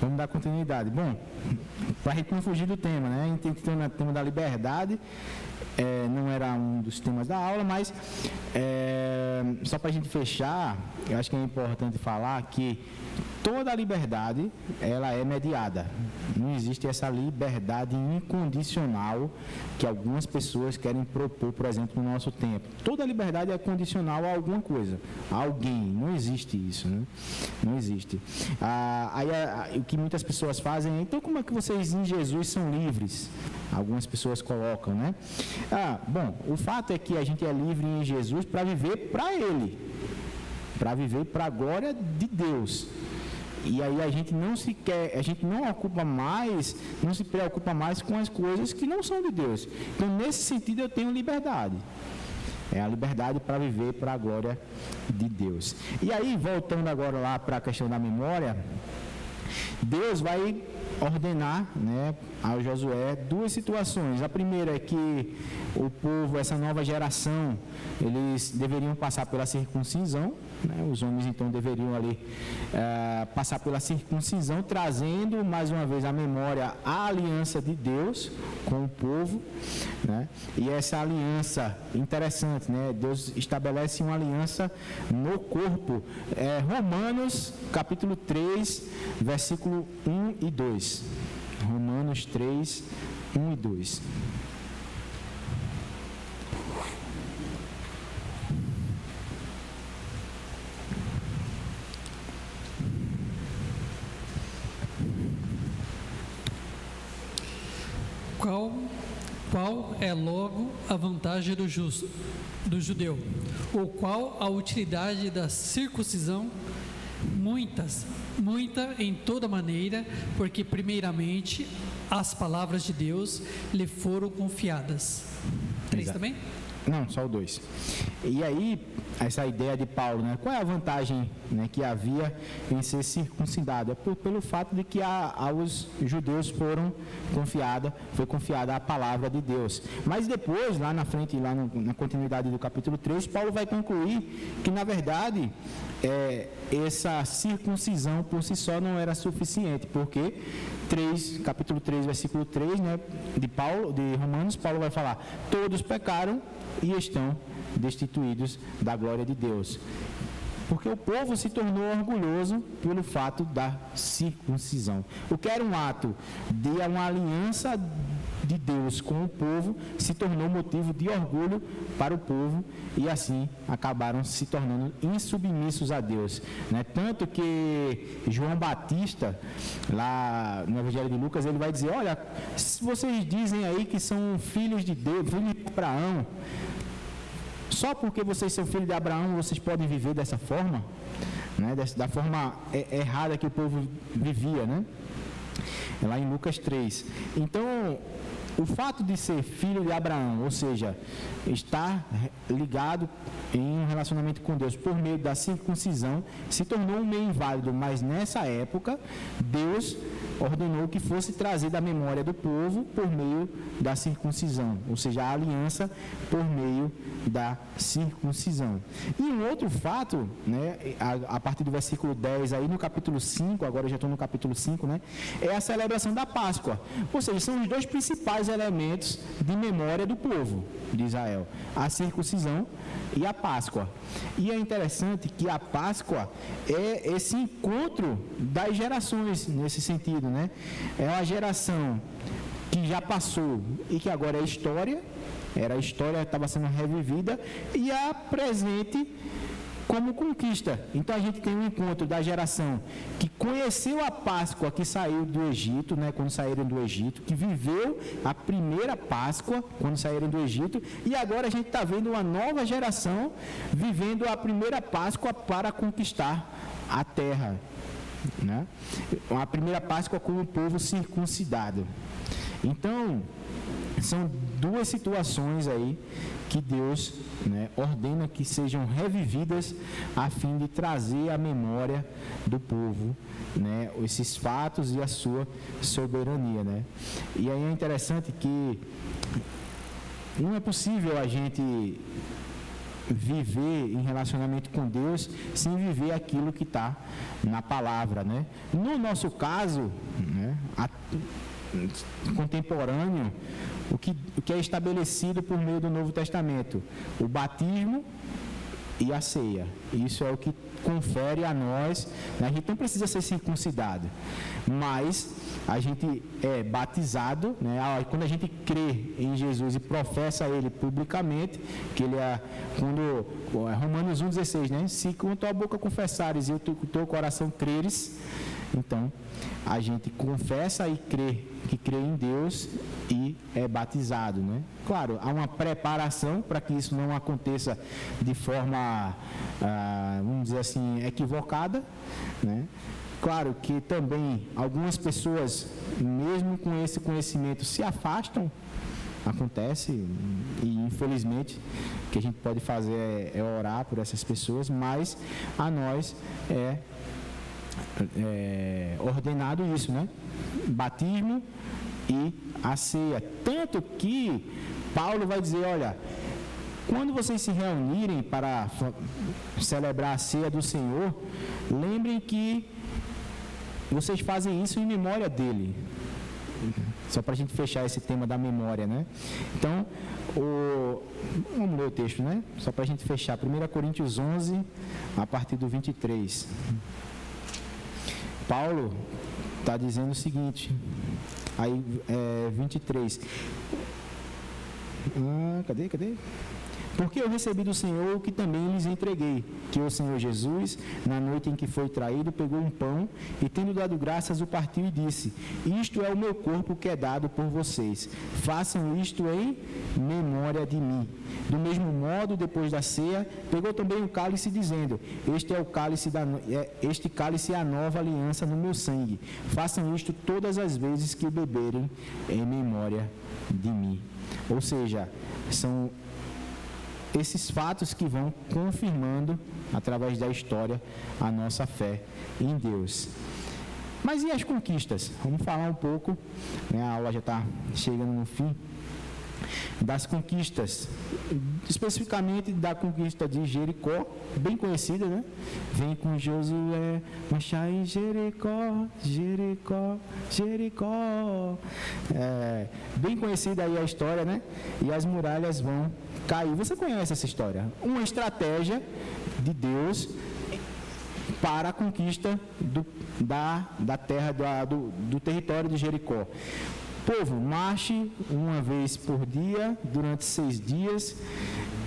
Vamos dar continuidade. Bom, para a gente não fugir do tema, né? A gente tem que ter o tema da liberdade. Não era um dos temas da aula, mas só para a gente fechar, eu acho que é importante falar que toda a liberdade, ela é mediada. Não existe essa liberdade incondicional que algumas pessoas querem propor, por exemplo, no nosso tempo. Toda liberdade é condicional a alguma coisa, a alguém. Não existe isso, né? Não existe. O que muitas pessoas fazem é, então como é que vocês em Jesus são livres? Algumas pessoas colocam, né? Bom, o fato é que a gente é livre em Jesus para viver para Ele, para viver para a glória de Deus. E aí a gente não se preocupa mais com as coisas que não são de Deus. Então, nesse sentido, eu tenho liberdade. É a liberdade para viver para a glória de Deus. E aí, voltando agora lá para a questão da memória, Deus vai ordenar, né, ao Josué 2 situações. A primeira é que o povo, essa nova geração, eles deveriam passar pela circuncisão, né? Os homens então deveriam ali passar pela circuncisão, trazendo mais uma vez à memória a aliança de Deus com o povo, né? E essa aliança, interessante, né? Deus estabelece uma aliança no corpo. Romanos capítulo 3, versículo 1 e 2. Romanos 3, 1 e 2. Qual é logo a vantagem do judeu? Ou qual a utilidade da circuncisão? Muita em toda maneira, porque primeiramente as palavras de Deus lhe foram confiadas. 3 também? Não, só o 2. E aí, essa ideia de Paulo, né? Qual é a vantagem, né, que havia em ser circuncidado? É pelo fato de que aos judeus foi confiada a palavra de Deus. Mas depois, lá na frente, na continuidade do capítulo 3, Paulo vai concluir que, na verdade, essa circuncisão por si só não era suficiente, porque capítulo 3, versículo 3, né, de Romanos, Paulo vai falar: todos pecaram e estão destituídos da glória de Deus. Porque o povo se tornou orgulhoso pelo fato da circuncisão. O que era um ato de uma aliança de Deus com o povo se tornou motivo de orgulho para o povo e assim acabaram se tornando insubmissos a Deus, né? Tanto que João Batista, lá no Evangelho de Lucas, ele vai dizer: olha, se vocês dizem aí que são filhos de Deus, filhos de Abraão, só porque vocês são filhos de Abraão, vocês podem viver dessa forma, né? Da forma errada que o povo vivia, né? É lá em Lucas 3. Então, o fato de ser filho de Abraão, ou seja, estar ligado em um relacionamento com Deus por meio da circuncisão, se tornou um meio inválido, mas nessa época, Deus ordenou que fosse trazida a memória do povo por meio da circuncisão, ou seja, a aliança por meio da circuncisão. E um outro fato, né, a partir do versículo 10, aí no capítulo 5, agora eu já estou no capítulo 5, né, é a celebração da Páscoa. Ou seja, são os dois principais elementos de memória do povo de Israel: a circuncisão e a Páscoa. E é interessante que a Páscoa é esse encontro das gerações nesse sentido, né? É uma geração que já passou e que agora é história, estava sendo revivida, e a presente como conquista. Então a gente tem um encontro da geração que conheceu a Páscoa que saiu do Egito, né, quando saíram do Egito, que viveu a primeira Páscoa quando saíram do Egito, e agora a gente está vendo uma nova geração vivendo a primeira Páscoa para conquistar a terra, né? A primeira Páscoa com o povo circuncidado. Então, são duas situações aí que Deus, né, ordena que sejam revividas a fim de trazer à memória do povo, né, esses fatos e a sua soberania, né? E aí é interessante que não é possível a gente viver em relacionamento com Deus sem viver aquilo que está na palavra, né? No nosso caso, né, contemporâneo, o que é estabelecido por meio do Novo Testamento: o batismo e a ceia. Isso é o que confere a nós, né? A gente não precisa ser circuncidado, mas a gente é batizado, né? Quando a gente crê em Jesus e professa Ele publicamente, que Ele é, quando Romanos 1,16, né? Se com a tua boca confessares e o teu coração creres, então a gente confessa e crê que crê em Deus e é batizado, né? Claro, há uma preparação para que isso não aconteça de forma, vamos dizer assim, equivocada, né? Claro que também algumas pessoas, mesmo com esse conhecimento, se afastam, acontece, e infelizmente o que a gente pode fazer é orar por essas pessoas, mas a nós é ordenado isso, né? Batismo e a ceia. Tanto que Paulo vai dizer: olha, quando vocês se reunirem para celebrar a ceia do Senhor, lembrem que vocês fazem isso em memória dele. Só para a gente fechar esse tema da memória, né? Então, vamos ler o texto, né? Só para a gente fechar. 1 Coríntios 11, a partir do 23. Paulo está dizendo o seguinte, aí 23. Cadê? Porque eu recebi do Senhor o que também lhes entreguei, que o Senhor Jesus, na noite em que foi traído, pegou um pão e, tendo dado graças, o partiu e disse: isto é o meu corpo que é dado por vocês. Façam isto em memória de mim. Do mesmo modo, depois da ceia, pegou também o cálice, dizendo: este cálice é a nova aliança no meu sangue. Façam isto todas as vezes que beberem em memória de mim. Ou seja, são esses fatos que vão confirmando, através da história, a nossa fé em Deus. Mas e as conquistas? Vamos falar um pouco, né? A aula já está chegando no fim, das conquistas, especificamente da conquista de Jericó, bem conhecida, né? Vem com Josué, marchar em Jericó, Jericó, Jericó. Bem conhecida aí a história, né? E as muralhas vão cair. Você conhece essa história? Uma estratégia de Deus para a conquista da terra, do território de Jericó. Povo, marche uma vez por dia, durante 6 dias,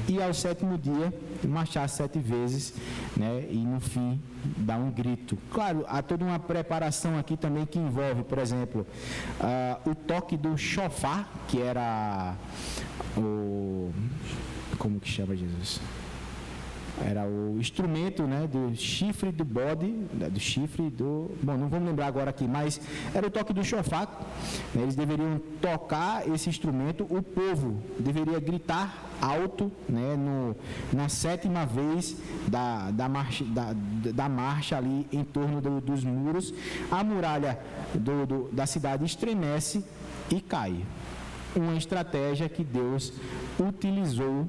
e ao 7º dia, marchar 7 vezes, né? E no fim, dar um grito. Claro, há toda uma preparação aqui também que envolve, por exemplo, o toque do shofar, que era o... Como que chama, Jesus? Era o instrumento, né, do chifre do bode, do chifre do... Bom, não vamos lembrar agora aqui, mas era o toque do shofar. Né, eles deveriam tocar esse instrumento, o povo deveria gritar alto, né, na 7ª vez da marcha ali em torno dos muros. A muralha da cidade estremece e cai. Uma estratégia que Deus utilizou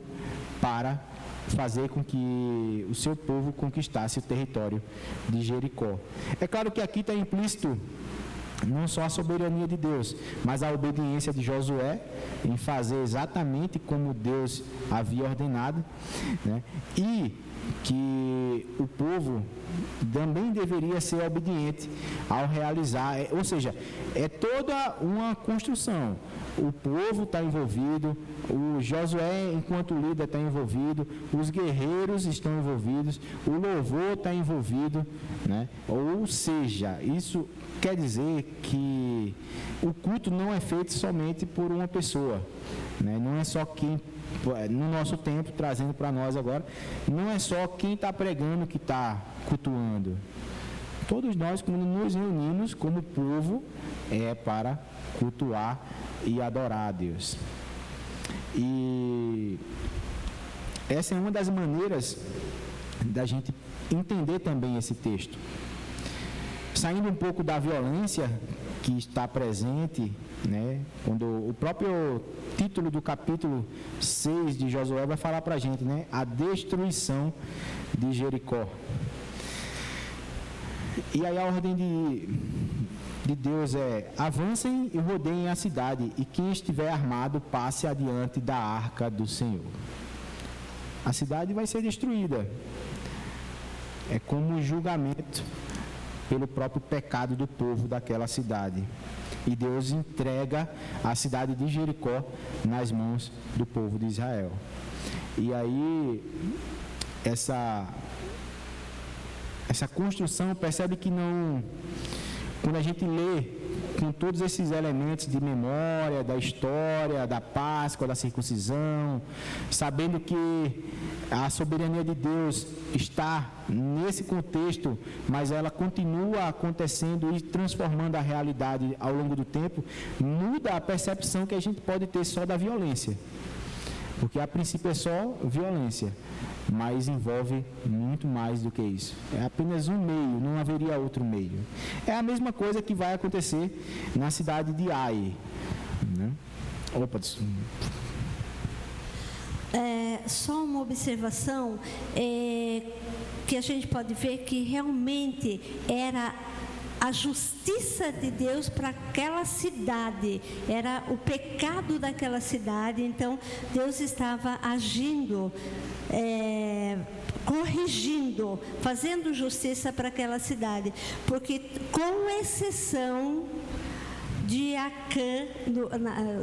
para fazer com que o seu povo conquistasse o território de Jericó. É claro que aqui está implícito não só a soberania de Deus, mas a obediência de Josué em fazer exatamente como Deus havia ordenado, né? E que o povo também deveria ser obediente ao realizar, ou seja, é toda uma construção. O povo está envolvido, o Josué, enquanto líder, está envolvido, os guerreiros estão envolvidos, o louvor está envolvido, né? Ou seja, isso quer dizer que o culto não é feito somente por uma pessoa, né? Não é só quem, no nosso tempo, trazendo para nós agora, não é só quem está pregando que está cultuando. Todos nós, quando nos reunimos como povo, é para cultuar e adorar a Deus. E essa é uma das maneiras da gente entender também esse texto. Saindo um pouco da violência que está presente, né, quando o próprio título do capítulo 6 de Josué vai falar para a gente, né, a destruição de Jericó. E aí a ordem de Deus é: avancem e rodeiem a cidade, e quem estiver armado passe adiante da arca do Senhor. A cidade vai ser destruída. É como um julgamento pelo próprio pecado do povo daquela cidade. E Deus entrega a cidade de Jericó nas mãos do povo de Israel. E aí, essa construção, percebe que não... Quando a gente lê com todos esses elementos de memória, da história, da Páscoa, da circuncisão, sabendo que a soberania de Deus está nesse contexto, mas ela continua acontecendo e transformando a realidade ao longo do tempo, muda a percepção que a gente pode ter só da violência. Porque a princípio é só violência, mas envolve muito mais do que isso. É apenas um meio, não haveria outro meio. É a mesma coisa que vai acontecer na cidade de Ai, né? Opa, só uma observação, que a gente pode ver que realmente era a justiça de Deus para aquela cidade, era o pecado daquela cidade. Então Deus estava agindo, corrigindo, fazendo justiça para aquela cidade, porque com exceção de Acã,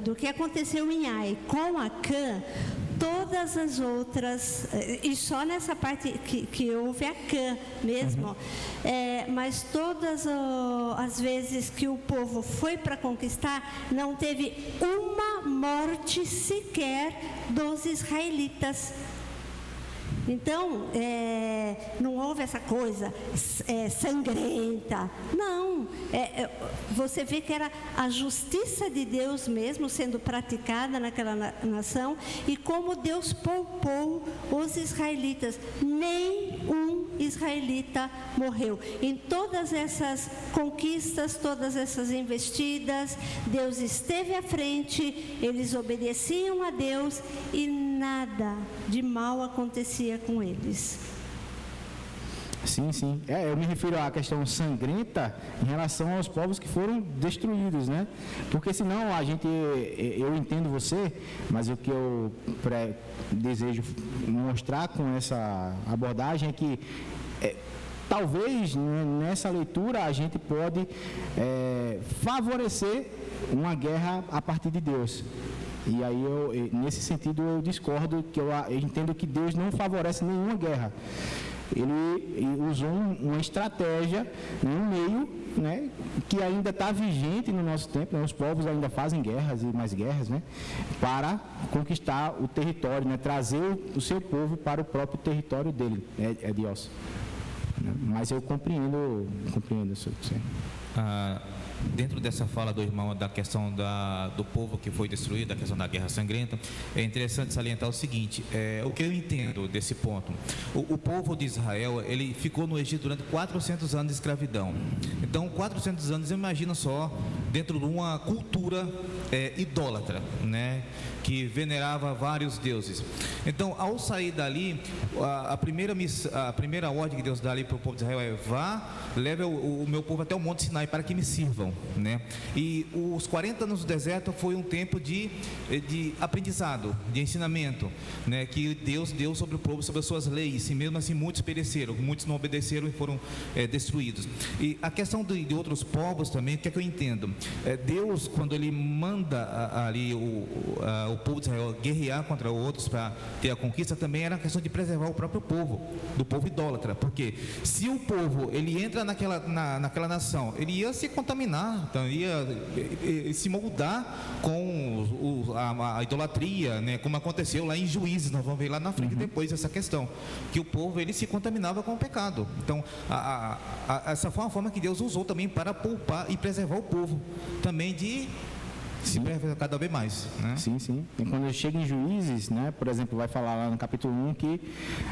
do que aconteceu em Ai, com Acã, todas as outras, e só nessa parte que houve Acã mesmo, mas todas as vezes que o povo foi para conquistar, não teve uma morte sequer dos israelitas. Então, não houve essa coisa sangrenta. Não. Você vê que era a justiça de Deus mesmo sendo praticada naquela nação, e como Deus poupou os israelitas. Nenhum israelita morreu. Em todas essas conquistas, todas essas investidas, Deus esteve à frente, eles obedeciam a Deus e nada de mal acontecia com eles. Sim, sim. Eu me refiro à questão sangrenta em relação aos povos que foram destruídos, né? Porque senão eu entendo você, mas o que eu desejo mostrar com essa abordagem é que talvez nessa leitura a gente pode favorecer uma guerra a partir de Deus. E aí, nesse sentido, eu discordo, que eu entendo que Deus não favorece nenhuma guerra. Ele usou uma estratégia, um meio, né, que ainda está vigente no nosso tempo, né? Os povos ainda fazem guerras e mais guerras, né, para conquistar o território, né, trazer o seu povo para o próprio território dele, Deus. Mas eu compreendo isso. Dentro dessa fala do irmão da questão do povo que foi destruído, da questão da guerra sangrenta, é interessante salientar o seguinte, o que eu entendo desse ponto. O povo de Israel, ele ficou no Egito durante 400 anos de escravidão. Então, 400 anos, imagina só, dentro de uma cultura idólatra, né, que venerava vários deuses. Então, ao sair dali, a primeira ordem que Deus dá ali para o povo de Israel é: vá, leve o meu povo até o Monte Sinai para que me sirvam, né? E os 40 anos do deserto foi um tempo de aprendizado, de ensinamento, né, que Deus deu sobre o povo, sobre as suas leis, e mesmo assim muitos pereceram, muitos não obedeceram e foram destruídos. E a questão de outros povos também, o que é que eu entendo? Deus, quando Ele manda ali o povo de Israel guerrear contra outros para ter a conquista, também era a questão de preservar o próprio povo, do povo idólatra, porque se o povo, ele entra naquela nação, ele ia se contaminar, então ia se moldar com a idolatria, né, como aconteceu lá em Juízes, nós vamos ver lá na frente depois essa questão, que o povo, ele se contaminava com o pecado. Então, essa foi uma forma que Deus usou também para poupar e preservar o povo, também de se preservar cada vez mais, né? Sim. E quando chega em Juízes, né, por exemplo, vai falar lá no capítulo 1 que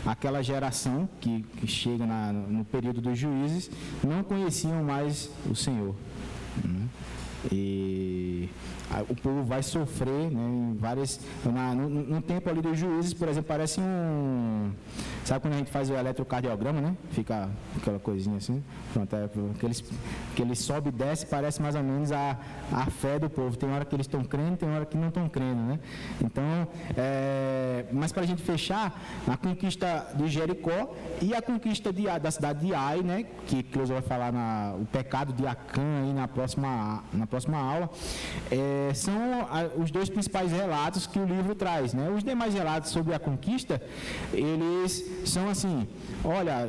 aquela geração que chega no período dos Juízes não conheciam mais o Senhor, né? E o povo vai sofrer, né, em várias... No tempo ali dos Juízes, por exemplo, parece sabe quando a gente faz o eletrocardiograma, né? Fica aquela coisinha assim. Pronto, que ele sobe e desce, parece mais ou menos a fé do povo. Tem hora que eles estão crendo, tem hora que não estão crendo, né? Então, mas para a gente fechar, a conquista de Jericó e a conquista da cidade de Ai, né? Que Cleusa vai falar o pecado de Acã aí na próxima aula, são os dois principais relatos que o livro traz, né? Os demais relatos sobre a conquista, eles são assim: olha,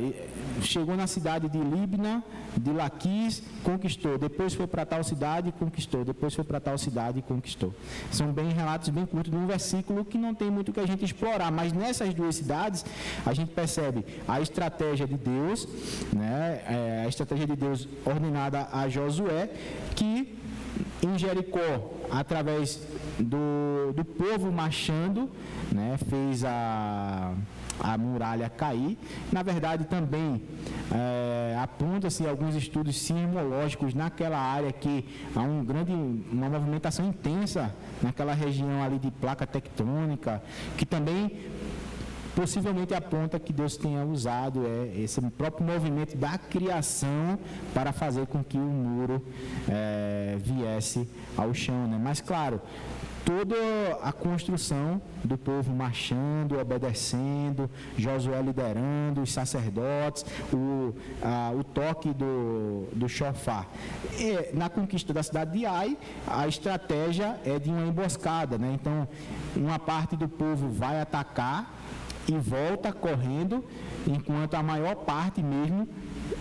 chegou na cidade de Líbna, de Laquis, conquistou, depois foi para tal cidade e conquistou, depois foi para tal cidade e conquistou. São relatos bem curtos, de um versículo que não tem muito o que a gente explorar, mas nessas duas cidades a gente percebe a estratégia de Deus, né? A estratégia de Deus ordenada a Josué, que em Jericó, através do povo marchando, né, fez a muralha cair. Na verdade, também aponta-se alguns estudos sismológicos naquela área que há uma movimentação intensa naquela região ali de placa tectônica, que também possivelmente aponta que Deus tenha usado esse próprio movimento da criação para fazer com que o muro viesse ao chão, né? Mas claro, toda a construção do povo marchando, obedecendo, Josué liderando, os sacerdotes, o toque do shofar. Na conquista da cidade de Ai, a estratégia é de uma emboscada, né? Então, uma parte do povo vai atacar e volta correndo, enquanto a maior parte mesmo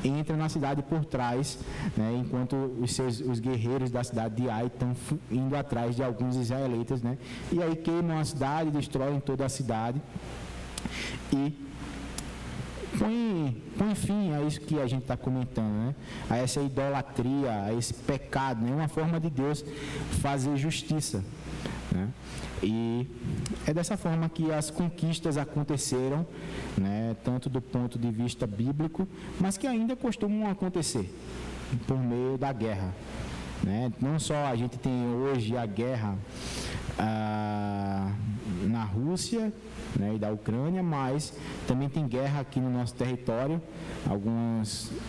entra na cidade por trás, né, enquanto os guerreiros da cidade de Ai estão indo atrás de alguns israelitas, né, e aí queimam a cidade, destroem toda a cidade e põe fim a isso que a gente está comentando, né? A essa idolatria, a esse pecado, né? Uma forma de Deus fazer justiça, né? E é dessa forma que as conquistas aconteceram, né? Tanto do ponto de vista bíblico, mas que ainda costumam acontecer por meio da guerra, né? Não só a gente tem hoje a guerra na Rússia, né, e da Ucrânia, mas também tem guerra aqui no nosso território,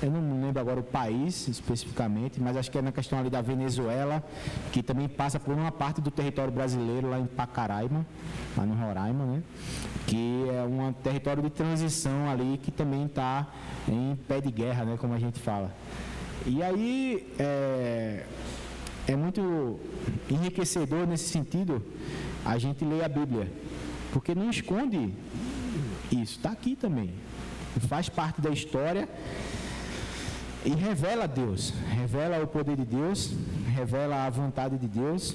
eu não lembro agora o país especificamente, mas acho que é na questão ali da Venezuela, que também passa por uma parte do território brasileiro, lá em Pacaraima, lá no Roraima, né, que é um território de transição ali, que também está em pé de guerra, né, como a gente fala. E aí é muito enriquecedor nesse sentido a gente ler a Bíblia, porque não esconde isso, está aqui também, faz parte da história e revela Deus, revela o poder de Deus, revela a vontade de Deus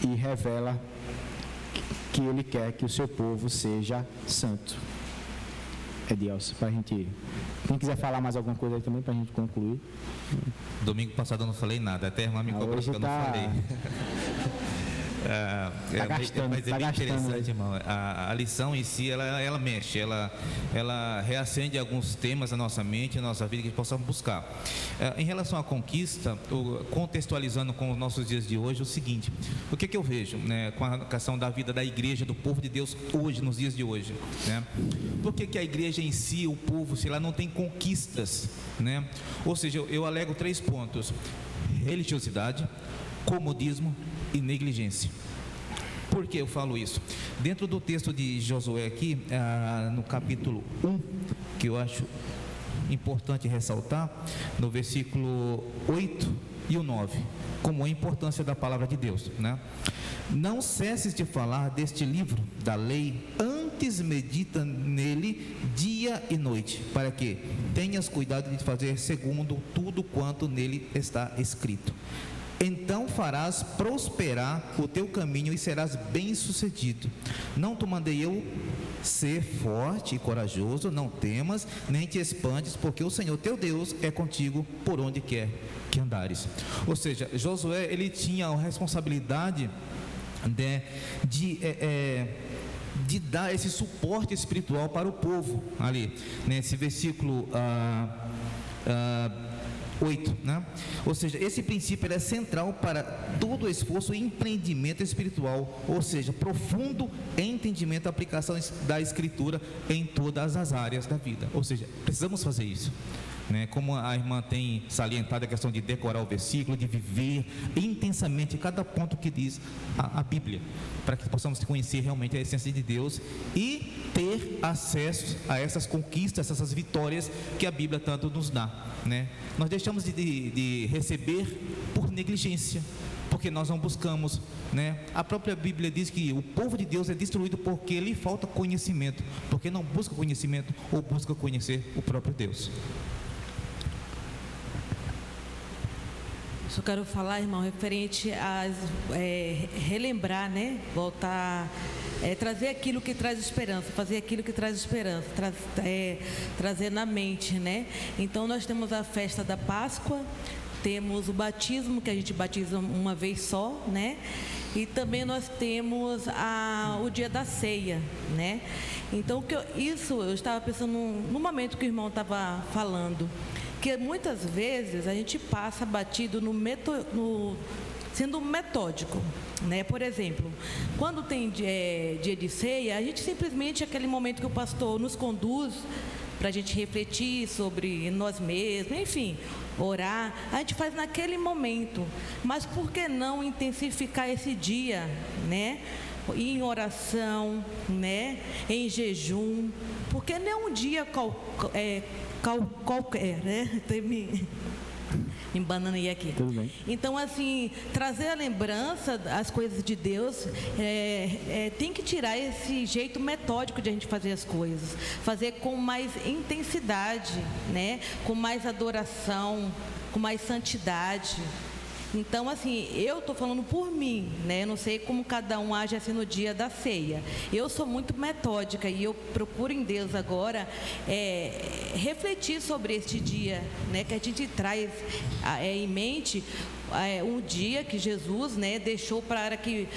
e revela que Ele quer que o seu povo seja santo. Edielson, para a gente... Quem quiser falar mais alguma coisa aí também para a gente concluir. Domingo passado eu não falei nada, até a irmã me cobrou que eu não falei. Tá gastando, mas é bem interessante, irmão. A lição em si, ela mexe, ela reacende alguns temas da nossa mente, da nossa vida, que possamos buscar. Em relação à conquista, contextualizando com os nossos dias de hoje, é o seguinte: o que eu vejo, né, com a questão da vida da igreja, do povo de Deus hoje, nos dias de hoje, né? Por que a igreja em si, o povo, se ela não tem conquistas, né? Ou seja, eu alego 3 pontos: religiosidade, comodismo e negligência. Por que eu falo isso? Dentro do texto de Josué aqui, no capítulo 1, que eu acho importante ressaltar, no versículo 8 e o 9, como a importância da palavra de Deus, né? Não cesses de falar deste livro da lei, antes medita nele dia e noite, para que tenhas cuidado de fazer segundo tudo quanto nele está escrito. Então farás prosperar o teu caminho e serás bem-sucedido. Não te mandei eu ser forte e corajoso, não temas, nem te espantes, porque o Senhor teu Deus é contigo por onde quer que andares. Ou seja, Josué, ele tinha a responsabilidade de dar esse suporte espiritual para o povo, ali, nesse versículo 8, né? Ou seja, esse princípio ele é central para todo o esforço e empreendimento espiritual, ou seja, profundo entendimento e aplicação da Escritura em todas as áreas da vida. Ou seja, precisamos fazer isso, né? Como a irmã tem salientado a questão de decorar o versículo, de viver intensamente cada ponto que diz a Bíblia, para que possamos conhecer realmente a essência de Deus e ter acesso a essas conquistas, essas vitórias que a Bíblia tanto nos dá, né? Nós deixamos de receber por negligência, porque nós não buscamos, né? A própria Bíblia diz que o povo de Deus é destruído porque lhe falta conhecimento, porque não busca conhecimento ou busca conhecer o próprio Deus. Só quero falar, irmão, referente a relembrar, né? Voltar, trazer aquilo que traz esperança, fazer aquilo que traz esperança, trazer na mente, né? Então nós temos a festa da Páscoa, temos o batismo, que a gente batiza uma vez só, né? E também nós temos o dia da ceia, né? Então eu estava pensando no momento que o irmão estava falando, que muitas vezes a gente passa batido sendo metódico, né? Por exemplo, quando tem dia de ceia, a gente simplesmente, aquele momento que o pastor nos conduz para a gente refletir sobre nós mesmos, enfim, orar, a gente faz naquele momento. Mas por que não intensificar esse dia, né? Em oração, né? Em jejum, porque não é um dia qualquer, né? Me embananei aqui. Tudo bem. Então, assim, trazer a lembrança das coisas de Deus, tem que tirar esse jeito metódico de a gente fazer as coisas, fazer com mais intensidade, né? Com mais adoração, com mais santidade. Então, assim, eu estou falando por mim, né? Eu não sei como cada um age assim no dia da ceia. Eu sou muito metódica e eu procuro em Deus agora refletir sobre este dia, né? Que a gente traz em mente um dia que Jesus, né, deixou para que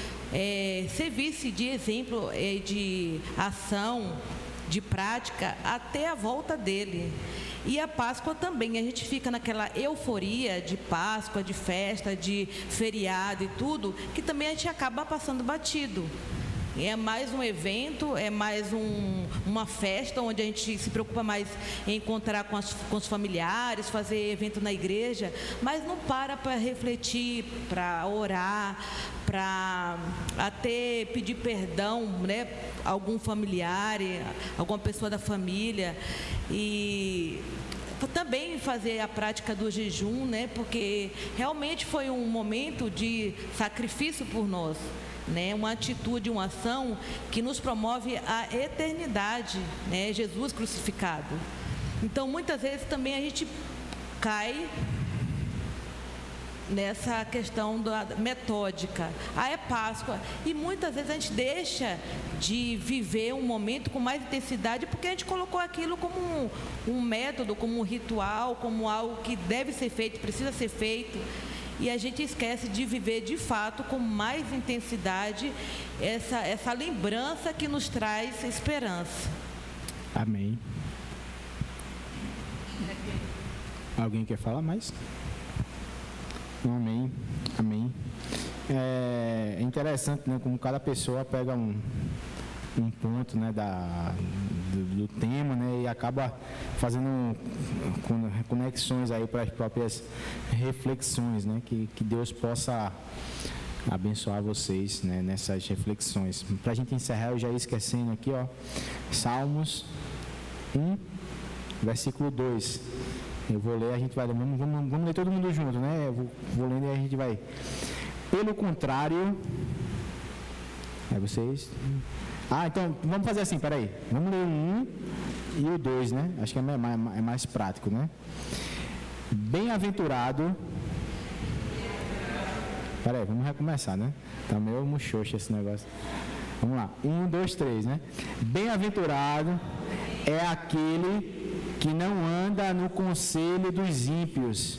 servisse de exemplo de ação, de prática até a volta dele. E a Páscoa também, a gente fica naquela euforia de Páscoa, de festa, de feriado e tudo, que também a gente acaba passando batido. É mais um evento, é mais uma festa onde a gente se preocupa mais em encontrar com os familiares, fazer evento na igreja, mas não para refletir, para orar, para até pedir perdão, né, a algum familiar, alguma pessoa da família, e também fazer a prática do jejum, né, porque realmente foi um momento de sacrifício por nós. Né, uma atitude, uma ação que nos promove a eternidade, né, Jesus crucificado. Então, muitas vezes também a gente cai nessa questão da metódica. É Páscoa, e muitas vezes a gente deixa de viver um momento com mais intensidade porque a gente colocou aquilo como um método, como um ritual, como algo que deve ser feito, precisa ser feito. E a gente esquece de viver de fato com mais intensidade essa lembrança que nos traz esperança. Amém. Alguém quer falar mais? Amém. Amém. É interessante, né, como cada pessoa pega um ponto, né, do tema, né, e acaba fazendo conexões aí para as próprias reflexões, né, que Deus possa abençoar vocês, né, nessas reflexões. Para a gente encerrar, eu já ia esquecendo aqui, ó, Salmos 1, versículo 2. Eu vou ler, a gente vai ler, vamos ler todo mundo junto, né? Eu vou lendo e a gente vai. Pelo contrário, vocês. Então, vamos fazer assim, peraí. Vamos ler o 1 e o 2, né? Acho que é mais prático, né? Bem-aventurado. Peraí, vamos recomeçar, né? Tá meio muxoxo esse negócio. Vamos lá. 1, 2, 3, né? Bem-aventurado é aquele que não anda no conselho dos ímpios,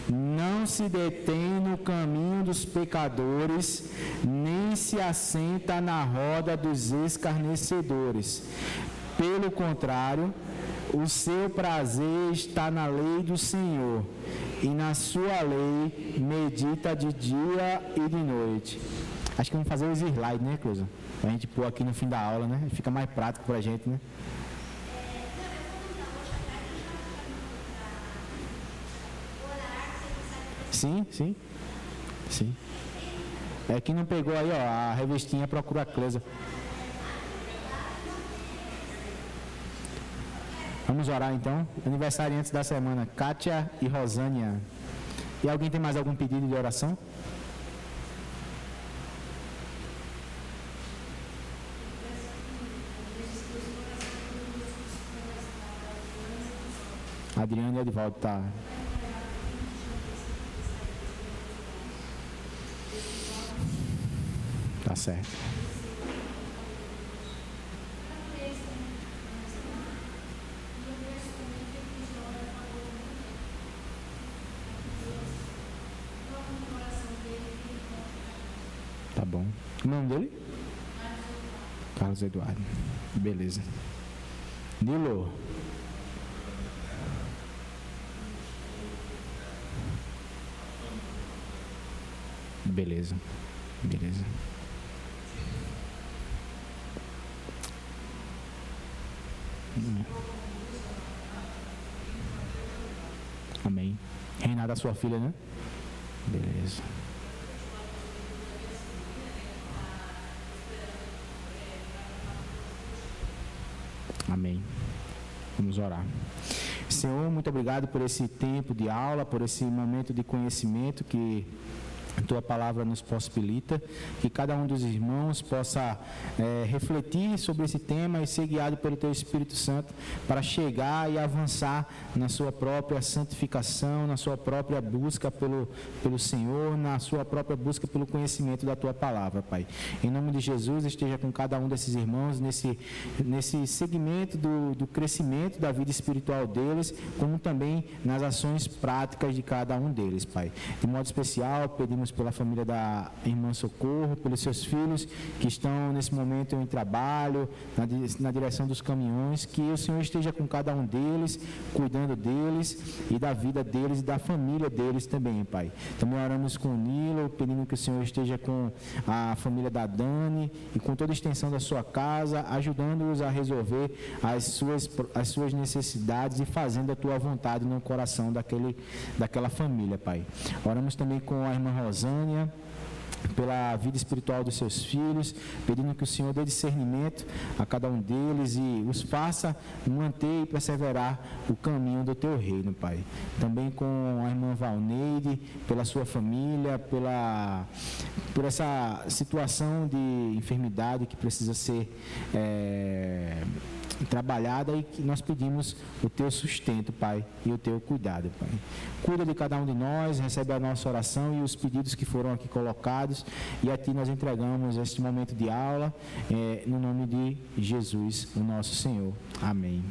não se detém no caminho dos pecadores, nem se assenta na roda dos escarnecedores. Pelo contrário, o seu prazer está na lei do Senhor, e na sua lei medita de dia e de noite. Acho que vamos fazer os slides, né, Cleusa? Para a gente pôr aqui no fim da aula, né? Fica mais prático para a gente, né? Sim. Quem não pegou aí, ó, a revistinha, procura a Cleusa. Vamos orar então. Aniversariantes da semana, Kátia e Rosânia. E alguém tem mais algum pedido de oração? Adriano e Edivaldo, tá. Tá certo. Tá bom. O nome dele? Carlos Eduardo. Beleza. Nilo. Beleza. Amém. Renata, sua filha, né? Beleza. Amém. Vamos orar. Senhor, muito obrigado por esse tempo de aula, por esse momento de conhecimento que a Tua palavra nos possibilita, que cada um dos irmãos possa refletir sobre esse tema e ser guiado pelo Teu Espírito Santo para chegar e avançar na sua própria santificação, na sua própria busca pelo Senhor, na sua própria busca pelo conhecimento da Tua palavra, Pai. Em nome de Jesus, esteja com cada um desses irmãos nesse segmento do crescimento da vida espiritual deles, como também nas ações práticas de cada um deles, Pai. De modo especial, pedimos pela família da irmã Socorro, pelos seus filhos que estão nesse momento em trabalho, na direção dos caminhões, que o Senhor esteja com cada um deles, cuidando deles e da vida deles e da família deles também, Pai. Também oramos com o Nilo, pedindo que o Senhor esteja com a família da Dani e com toda a extensão da sua casa, ajudando-os a resolver as suas necessidades e fazendo a Tua vontade no coração daquela família, Pai. Oramos também com a irmã Rosânia, pela vida espiritual dos seus filhos, pedindo que o Senhor dê discernimento a cada um deles e os faça manter e perseverar o caminho do Teu reino, Pai. Também com a irmã Valneide, pela sua família, por essa situação de enfermidade que precisa ser trabalhada, e que nós pedimos o Teu sustento, Pai, e o Teu cuidado, Pai. Cuida de cada um de nós, recebe a nossa oração e os pedidos que foram aqui colocados, e a Ti nós entregamos este momento de aula, no nome de Jesus, o nosso Senhor. Amém.